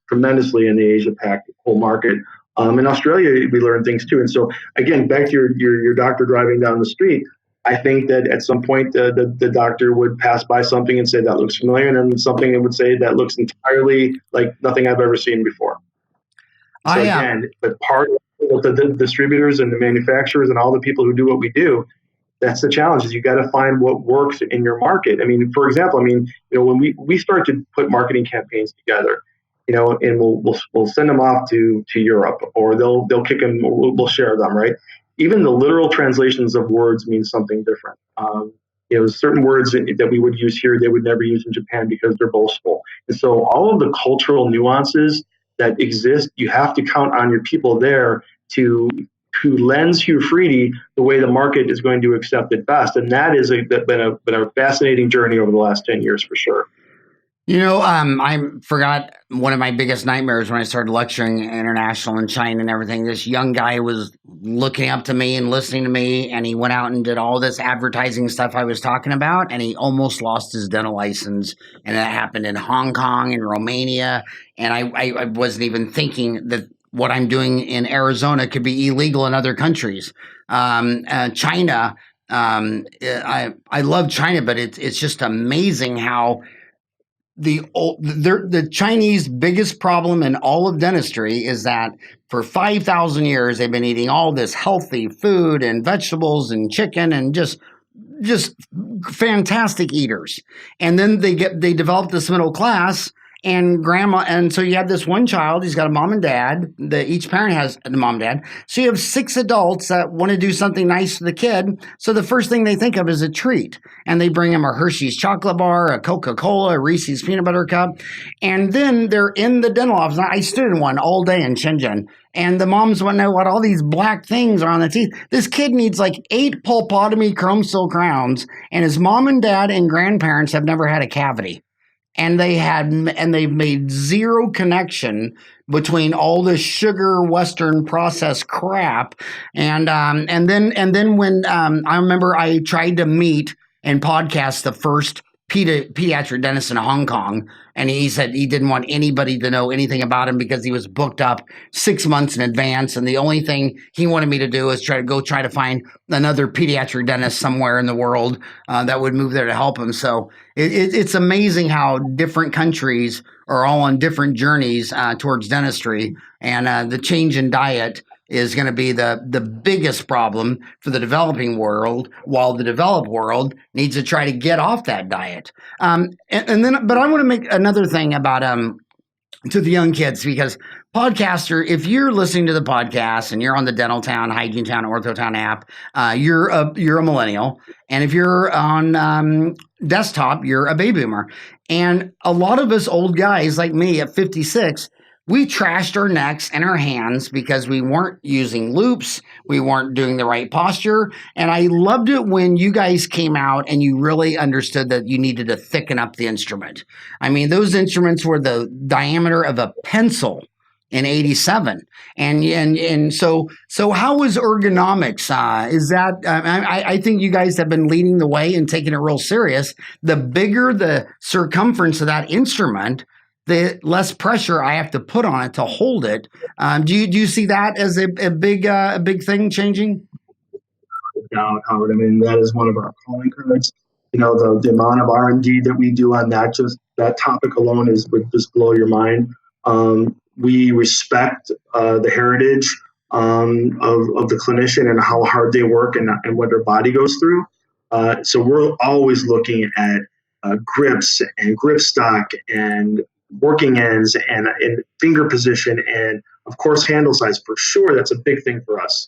tremendously in the Asia Pac whole market. In Australia, we learn things too. And so, again, back to your doctor driving down the street. I think that at some point the doctor would pass by something and say that looks familiar, and then something that would say that looks entirely like nothing I've ever seen before. So again, but part of the distributors and the manufacturers and all the people who do what we do, that's the challenge. Is you got to find what works in your market. I mean, for example, when we start to put marketing campaigns together, and we'll send them off to Europe, or they'll kick them, or we'll share them, right? Even the literal translations of words mean something different. Certain words that we would use here, they would never use in Japan because they're boastful. And so all of the cultural nuances that exist, you have to count on your people there to lens Hu-Friedy the way the market is going to accept it best. And that has been a fascinating journey over the last 10 years for sure. I forgot one of my biggest nightmares when I started lecturing international in China and everything. This young guy was looking up to me and listening to me, and he went out and did all this advertising stuff I was talking about, and he almost lost his dental license. And that happened in Hong Kong and Romania. And I wasn't even thinking that what I'm doing in Arizona could be illegal in other countries. China, I love China, but it's just amazing how the Chinese biggest problem in all of dentistry is that for 5,000 years they've been eating all this healthy food and vegetables and chicken and just fantastic eaters. And then they develop this middle class and grandma. And so you have this one child, he's got a mom and dad. Each parent has a mom and dad. So you have 6 adults that want to do something nice for the kid. So the first thing they think of is a treat. And they bring him a Hershey's chocolate bar, a Coca-Cola, a Reese's peanut butter cup. And then they're in the dental office. I stood in one all day in Shenzhen. And the moms want to know what all these black things are on the teeth. This kid needs like 8 pulpotomy chrome steel crowns. And his mom and dad and grandparents have never had a cavity. And they've made zero connection between all this sugar Western processed crap, and then when I remember I tried to meet and podcast the first pediatric dentist in Hong Kong, and he said he didn't want anybody to know anything about him because he was booked up 6 months in advance, and the only thing he wanted me to do is try to find another pediatric dentist somewhere in the world that would move there to help him. So it's amazing how different countries are all on different journeys towards dentistry, and the change in diet is going to be the biggest problem for the developing world, while the developed world needs to try to get off that diet. But I want to make another thing about to the young kids, because podcaster, if you're listening to the podcast and you're on the Dental Town, Hygiene Town, Ortho Town app, you're a millennial, and if you're on desktop, you're a baby boomer. And a lot of us old guys like me at 56. We trashed our necks and our hands because we weren't using loops. We weren't doing the right posture. And I loved it when you guys came out and you really understood that you needed to thicken up the instrument. I mean, those instruments were the diameter of a pencil in 87. And so how was ergonomics? Is that, I think you guys have been leading the way and taking it real serious. The bigger the circumference of that instrument, the less pressure I have to put on it to hold it. Do you see that as a big thing changing? No, Howard. I mean, that is one of our calling cards. The amount of R&D that we do on that, just that topic alone would just blow your mind. We respect the heritage of the clinician and how hard they work and what their body goes through. So we're always looking at grips and grip stock and working ends and finger position, and of course handle size. For sure, that's a big thing for us.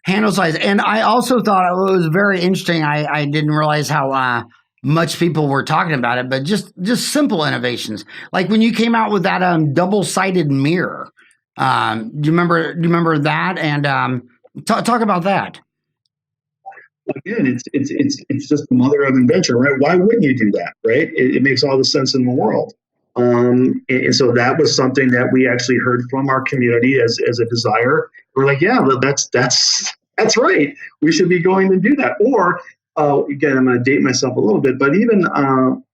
Handle size. And I also thought it was very interesting. I didn't realize how much people were talking about it, but just simple innovations, like when you came out with that double-sided mirror. Do you remember that? And talk about that. Again, it's just the mother of invention, right? Why wouldn't you do that, right? It makes all the sense in the world. And so that was something that we actually heard from our community as a desire. We're like, yeah, well, that's right. We should be going to do that. Or Again, I'm going to date myself a little bit, but even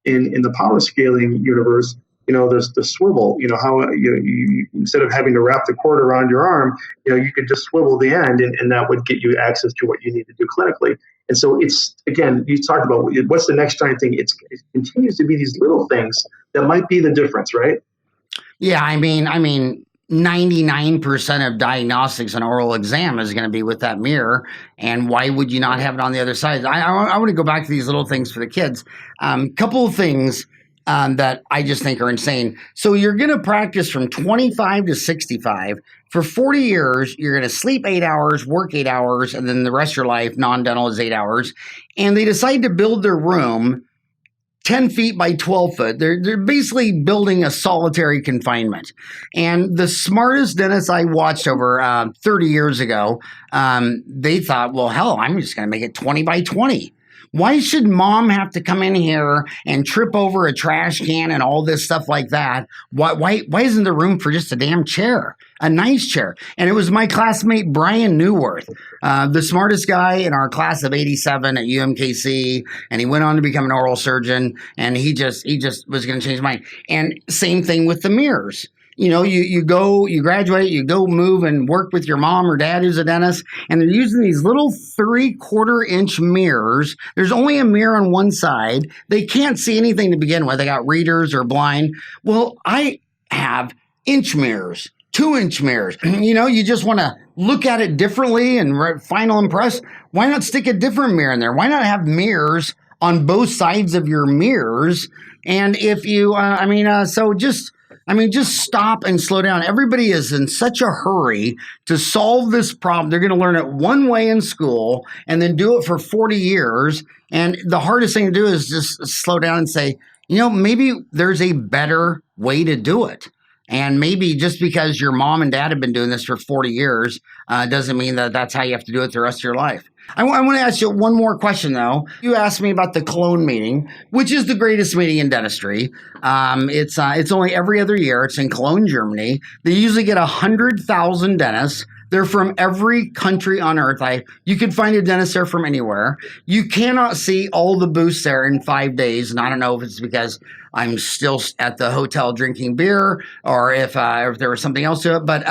in the power scaling universe, there's the swivel. How you instead of having to wrap the cord around your arm, you could just swivel the end, and that would get you access to what you need to do clinically. And so it's, again, you talked about what's the next giant thing. It continues to be these little things that might be the difference, right? Yeah, I mean, 99% of diagnostics and oral exam is going to be with that mirror. And why would you not have it on the other side? I want to go back to these little things for the kids. Couple of things that I just think are insane. So you're going to practice from 25 to 65. For 40 years, you're going to sleep 8 hours, work 8 hours, and then the rest of your life, non-dental, is 8 hours. And they decide to build their room 10 feet by 12 foot. They're basically building a solitary confinement. And the smartest dentists I watched over 30 years ago, they thought, well, hell, I'm just going to make it 20 by 20. Why should mom have to come in here and trip over a trash can and all this stuff like that? Why isn't there room for just a damn chair, a nice chair? And it was my classmate, Brian Newworth, the smartest guy in our class of 87 at UMKC. And he went on to become an oral surgeon, and he just was going to change his mind. And same thing with the mirrors. You graduate, you go move and work with your mom or dad who's a dentist, and they're using these little 3/4 inch mirrors. There's only a mirror on one side. They can't see anything to begin with. They got readers or blind. Well, I have inch mirrors, 2-inch mirrors. You just want to look at it differently and final impress. Why not stick a different mirror in there? Why not have mirrors on both sides of your mirrors? And if you, just stop and slow down. Everybody is in such a hurry to solve this problem. They're going to learn it one way in school and then do it for 40 years. And the hardest thing to do is just slow down and say, maybe there's a better way to do it. And maybe just because your mom and dad have been doing this for 40 years doesn't mean that that's how you have to do it the rest of your life. I want to ask you one more question, though. You asked me about the Cologne meeting, which is the greatest meeting in dentistry. It's only every other year. It's in Cologne, Germany. They usually get 100,000 dentists. They're from every country on earth. You could find a dentist there from anywhere. You cannot see all the booths there in 5 days, and I don't know if it's because I'm still at the hotel drinking beer or if there was something else to it. But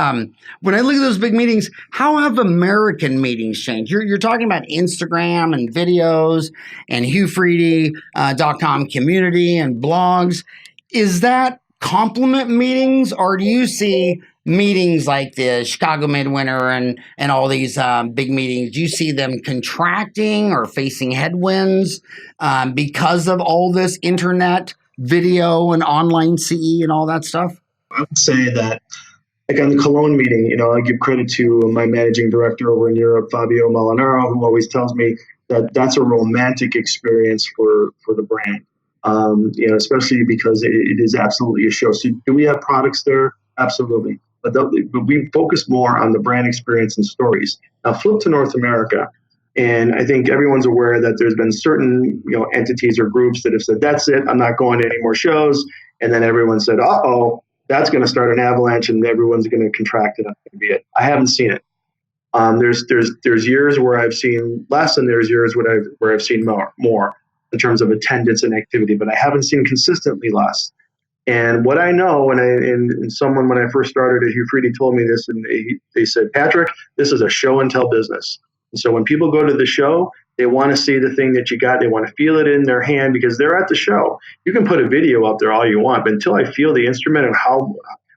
when I look at those big meetings, how have American meetings changed? You're talking about Instagram and videos and Hu-Friedy.com community and blogs. Is that complement meetings, or do you see meetings like the Chicago Midwinter and all these big meetings? Do you see them contracting or facing headwinds because of all this internet video and online CE and all that stuff? I would say that, like on the Cologne meeting, I give credit to my managing director over in Europe, Fabio Molinaro, who always tells me that that's a romantic experience for the brand. Especially because it is absolutely a show. So do we have products there? Absolutely. But we focus more on the brand experience and stories. Now flip to North America. And I think everyone's aware that there's been certain entities or groups that have said, that's it, I'm not going to any more shows. And then everyone said, uh-oh, that's going to start an avalanche and everyone's going to contract and that's going to be it. I haven't seen it. There's years where I've seen less and there's years where I've seen more in terms of attendance and activity, but I haven't seen consistently less. And what I know, and someone when I first started at Hu-Friedy told me this, and they said, Patrick, this is a show and tell business. And so when people go to the show, they want to see the thing that you got. They want to feel it in their hand because they're at the show. You can put a video up there all you want, but until I feel the instrument and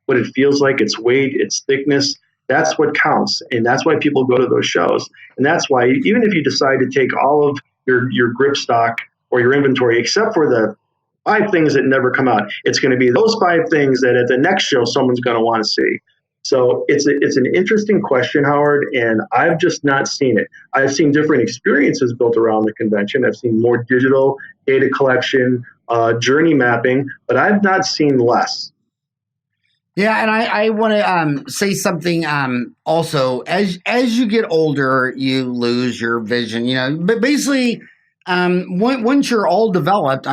what it feels like, its weight, its thickness, that's what counts. And that's why people go to those shows. And that's why even if you decide to take all of your grip stock or your inventory, except for the 5 things that never come out, it's going to be those 5 things that at the next show someone's going to want to see. So it's an interesting question, Howard, and I've just not seen it. I've seen different experiences built around the convention. I've seen more digital data collection, journey mapping, but I've not seen less. Yeah, and I want to say something also. As you get older, you lose your vision. But basically, once you're all developed,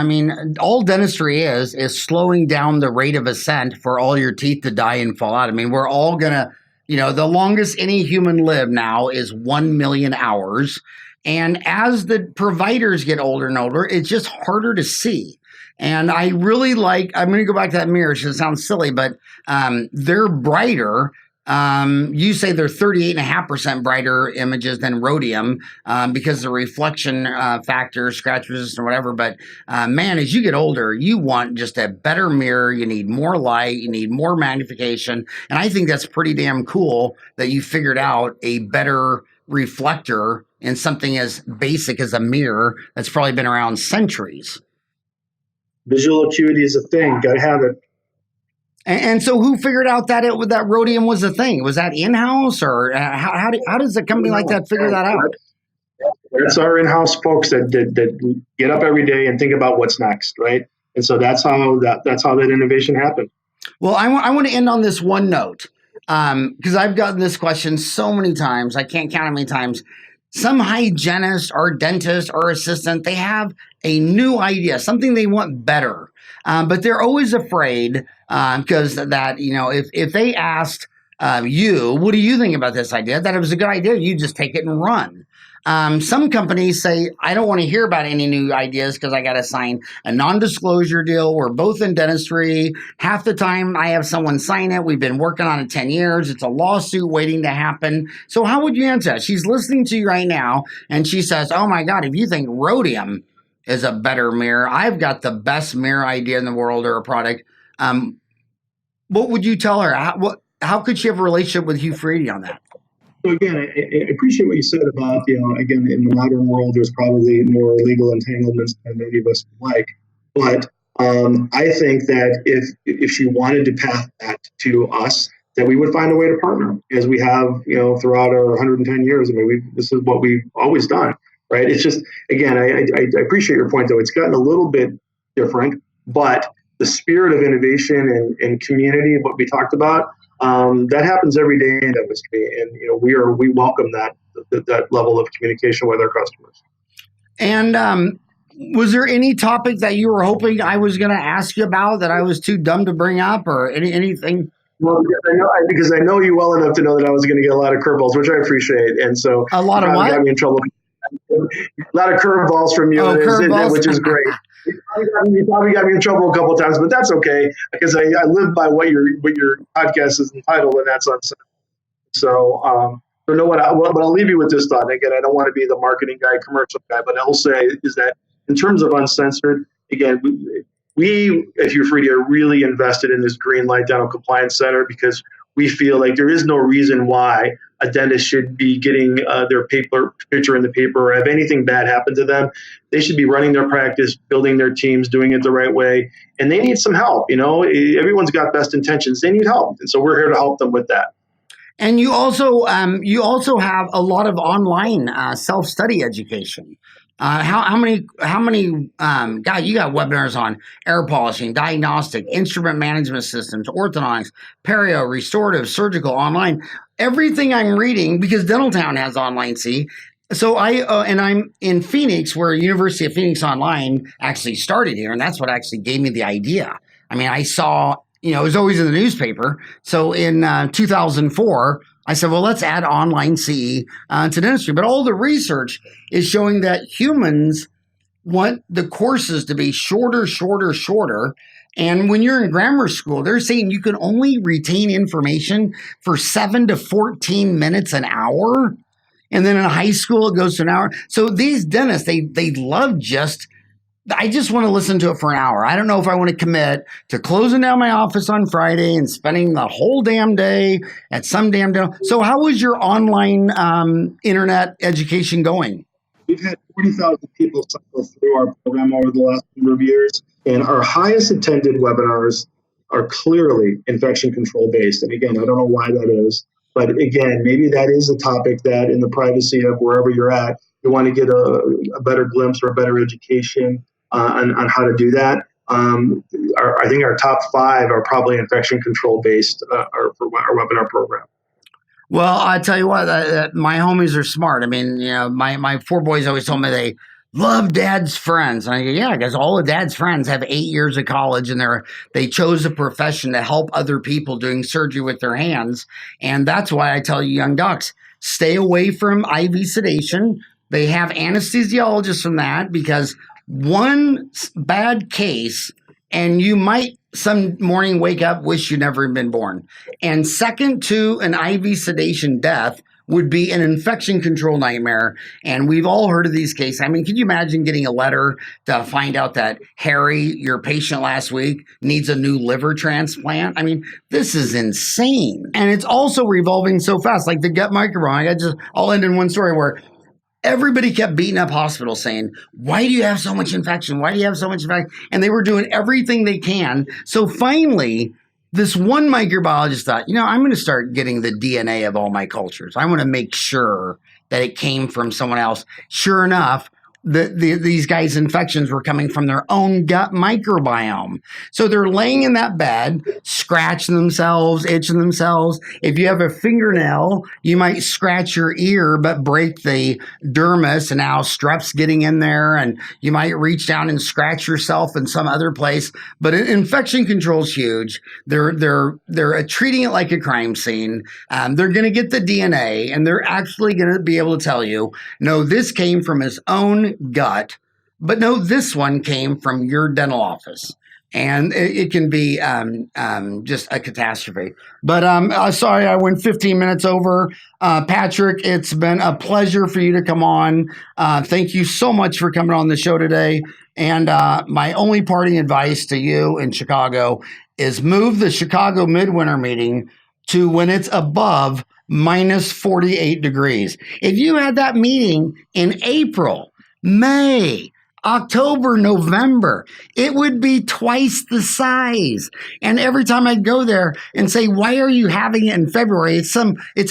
all dentistry is slowing down the rate of ascent for all your teeth to die and fall out. We're all gonna, the longest any human live now is 1 million hours. And as the providers get older and older, it's just harder to see. And I really like, I'm going to go back to that mirror. It sounds silly, but they're brighter. You say they're 38.5% brighter images than rhodium because the reflection factor, scratch resistant, or whatever. But man, as you get older, you want just a better mirror. You need more light. You need more magnification. And I think that's pretty damn cool that you figured out a better reflector in something as basic as a mirror that's probably been around centuries. Visual acuity is a thing. Got to have it. And so who figured out that that rhodium was a thing? Was that in-house, or how does a company like that figure that out? It's our in-house folks that get up every day and think about what's next, right? And so that's how that innovation happened. Well, I want to end on this one note because I've gotten this question so many times. I can't count how many times. Some hygienist or dentist or assistant, they have a new idea, something they want better, but they're always afraid because that, if they asked you, what do you think about this idea? That it was a good idea, you just take it and run. Some companies say, I don't want to hear about any new ideas because I got to sign a non-disclosure deal. We're both in dentistry. Half the time I have someone sign it. We've been working on it 10 years. It's a lawsuit waiting to happen. So how would you answer that? She's listening to you right now and she says, oh my God, if you think rhodium is a better mirror, I've got the best mirror idea in the world or a product. What would you tell her? How could she have a relationship with Hu-Friedy on that? So again, I appreciate what you said about, again, in the modern world, there's probably more legal entanglements than many of us would like. But I think that if she wanted to pass that to us, that we would find a way to partner, as we have, throughout our 110 years. I mean, this is what we've always done, right? It's just, again, I appreciate your point, though. It's gotten a little bit different, but the spirit of innovation and community, what we talked about, that happens every day in dentistry, and we welcome that level of communication with our customers. And was there any topic that you were hoping I was going to ask you about that I was too dumb to bring up, or anything? Well, because I know you well enough to know that I was going to get a lot of curveballs, which I appreciate, and so a lot of what? Got me in trouble. A lot of curveballs from you, which is great. You probably got me in trouble a couple of times, but that's okay because I live by what your podcast is entitled, and that's uncensored. So, but I'll leave you with this thought. Again, I don't want to be the marketing guy, commercial guy, but I'll say is that in terms of uncensored, again, we at Hu-Friedy are really invested in this GreenLight Dental Compliance Center because we feel like there is no reason why a dentist should be getting their picture in the paper or have anything bad happen to them. They should be running their practice, building their teams, doing it the right way. And they need some help. Everyone's got best intentions. They need help. And so we're here to help them with that. And you also have a lot of online self-study education. How many God, you got webinars on air polishing, diagnostic, instrument management systems, orthodontics, perio, restorative, surgical, online. Everything I'm reading, because Dentaltown has online, see. So I'm in Phoenix, where University of Phoenix Online actually started here, and that's what actually gave me the idea. I mean, I saw, it was always in the newspaper. So in 2004, I said, well, let's add online CE to dentistry. But all the research is showing that humans want the courses to be shorter. And when you're in grammar school, they're saying you can only retain information for 7 to 14 minutes an hour. And then in high school, it goes to an hour. So these dentists, they love I just want to listen to it for an hour. I don't know if I want to commit to closing down my office on Friday and spending the whole damn day at some damn dental. So how was your online internet education going? We've had 40,000 people cycle through our program over the last number of years, and our highest attended webinars are clearly infection control based. And again, I don't know why that is, but again, maybe that is a topic that in the privacy of wherever you're at, you want to get a better glimpse or a better education on how to do that. I think our top 5 are probably infection control based for our webinar program. Well, I tell you what, my homies are smart. I mean, my 4 boys always told me they love Dad's friends. And I go, yeah, because all of Dad's friends have 8 years of college, and they chose a profession to help other people doing surgery with their hands. And that's why I tell you young docs, stay away from IV sedation. They have anesthesiologists from that, because one bad case and you might some morning wake up, wish you'd never been born. And second to an IV sedation death would be an infection control nightmare. And we've all heard of these cases. I mean, can you imagine getting a letter to find out that Harry, your patient last week, needs a new liver transplant? I mean, this is insane. And it's also revolving so fast, like the gut microbiome. I'll end in one story where everybody kept beating up hospitals saying, why do you have so much infection? Why do you have so much infection? And they were doing everything they can. So finally, this one microbiologist thought, I'm going to start getting the DNA of all my cultures. I want to make sure that it came from someone else. Sure enough, these guys' infections were coming from their own gut microbiome. So they're laying in that bed, scratching themselves, itching themselves. If you have a fingernail, you might scratch your ear, but break the dermis, and now strep's getting in there, and you might reach down and scratch yourself in some other place. But infection control is huge. They're treating it like a crime scene. They're going to get the DNA, and they're actually going to be able to tell you, no, this came from his own gut, but no, this one came from your dental office. And it can be just a catastrophe. But sorry, I went 15 minutes over. Patrick, it's been a pleasure for you to come on. Thank you so much for coming on the show today. And my only parting advice to you in Chicago is move the Chicago Midwinter meeting to when it's above minus 48 degrees. If you had that meeting in April, May, October, November, it would be twice the size. And every time I'd go there and say, why are you having it in February? It's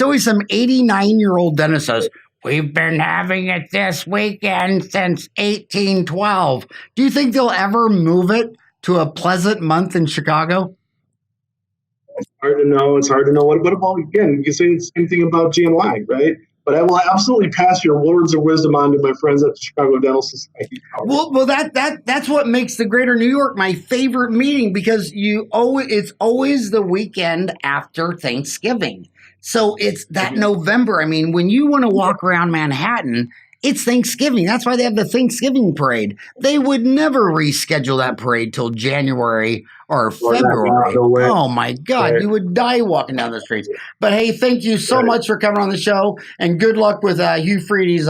always some 89-year-old dentist says, we've been having it this weekend since 1812. Do you think they'll ever move it to a pleasant month in Chicago? It's hard to know. It's hard to know. What about, again, you can say the same thing about GNY, right? But I will absolutely pass your words of wisdom on to my friends at the Chicago Dental Society. Well, that's what makes the Greater New York my favorite meeting, because it's always the weekend after Thanksgiving. So it's that November. I mean, when you want to walk around Manhattan, it's Thanksgiving. That's why they have the Thanksgiving parade. They would never reschedule that parade till January or February. Oh my God, right. You would die walking down the streets. But hey, thank you so much for coming on the show, and good luck with Hu-Friedy's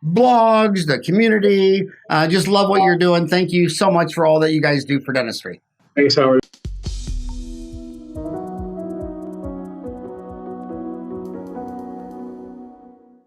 blogs, the community. Just love what you're doing. Thank you so much for all that you guys do for dentistry. Thanks, Howard.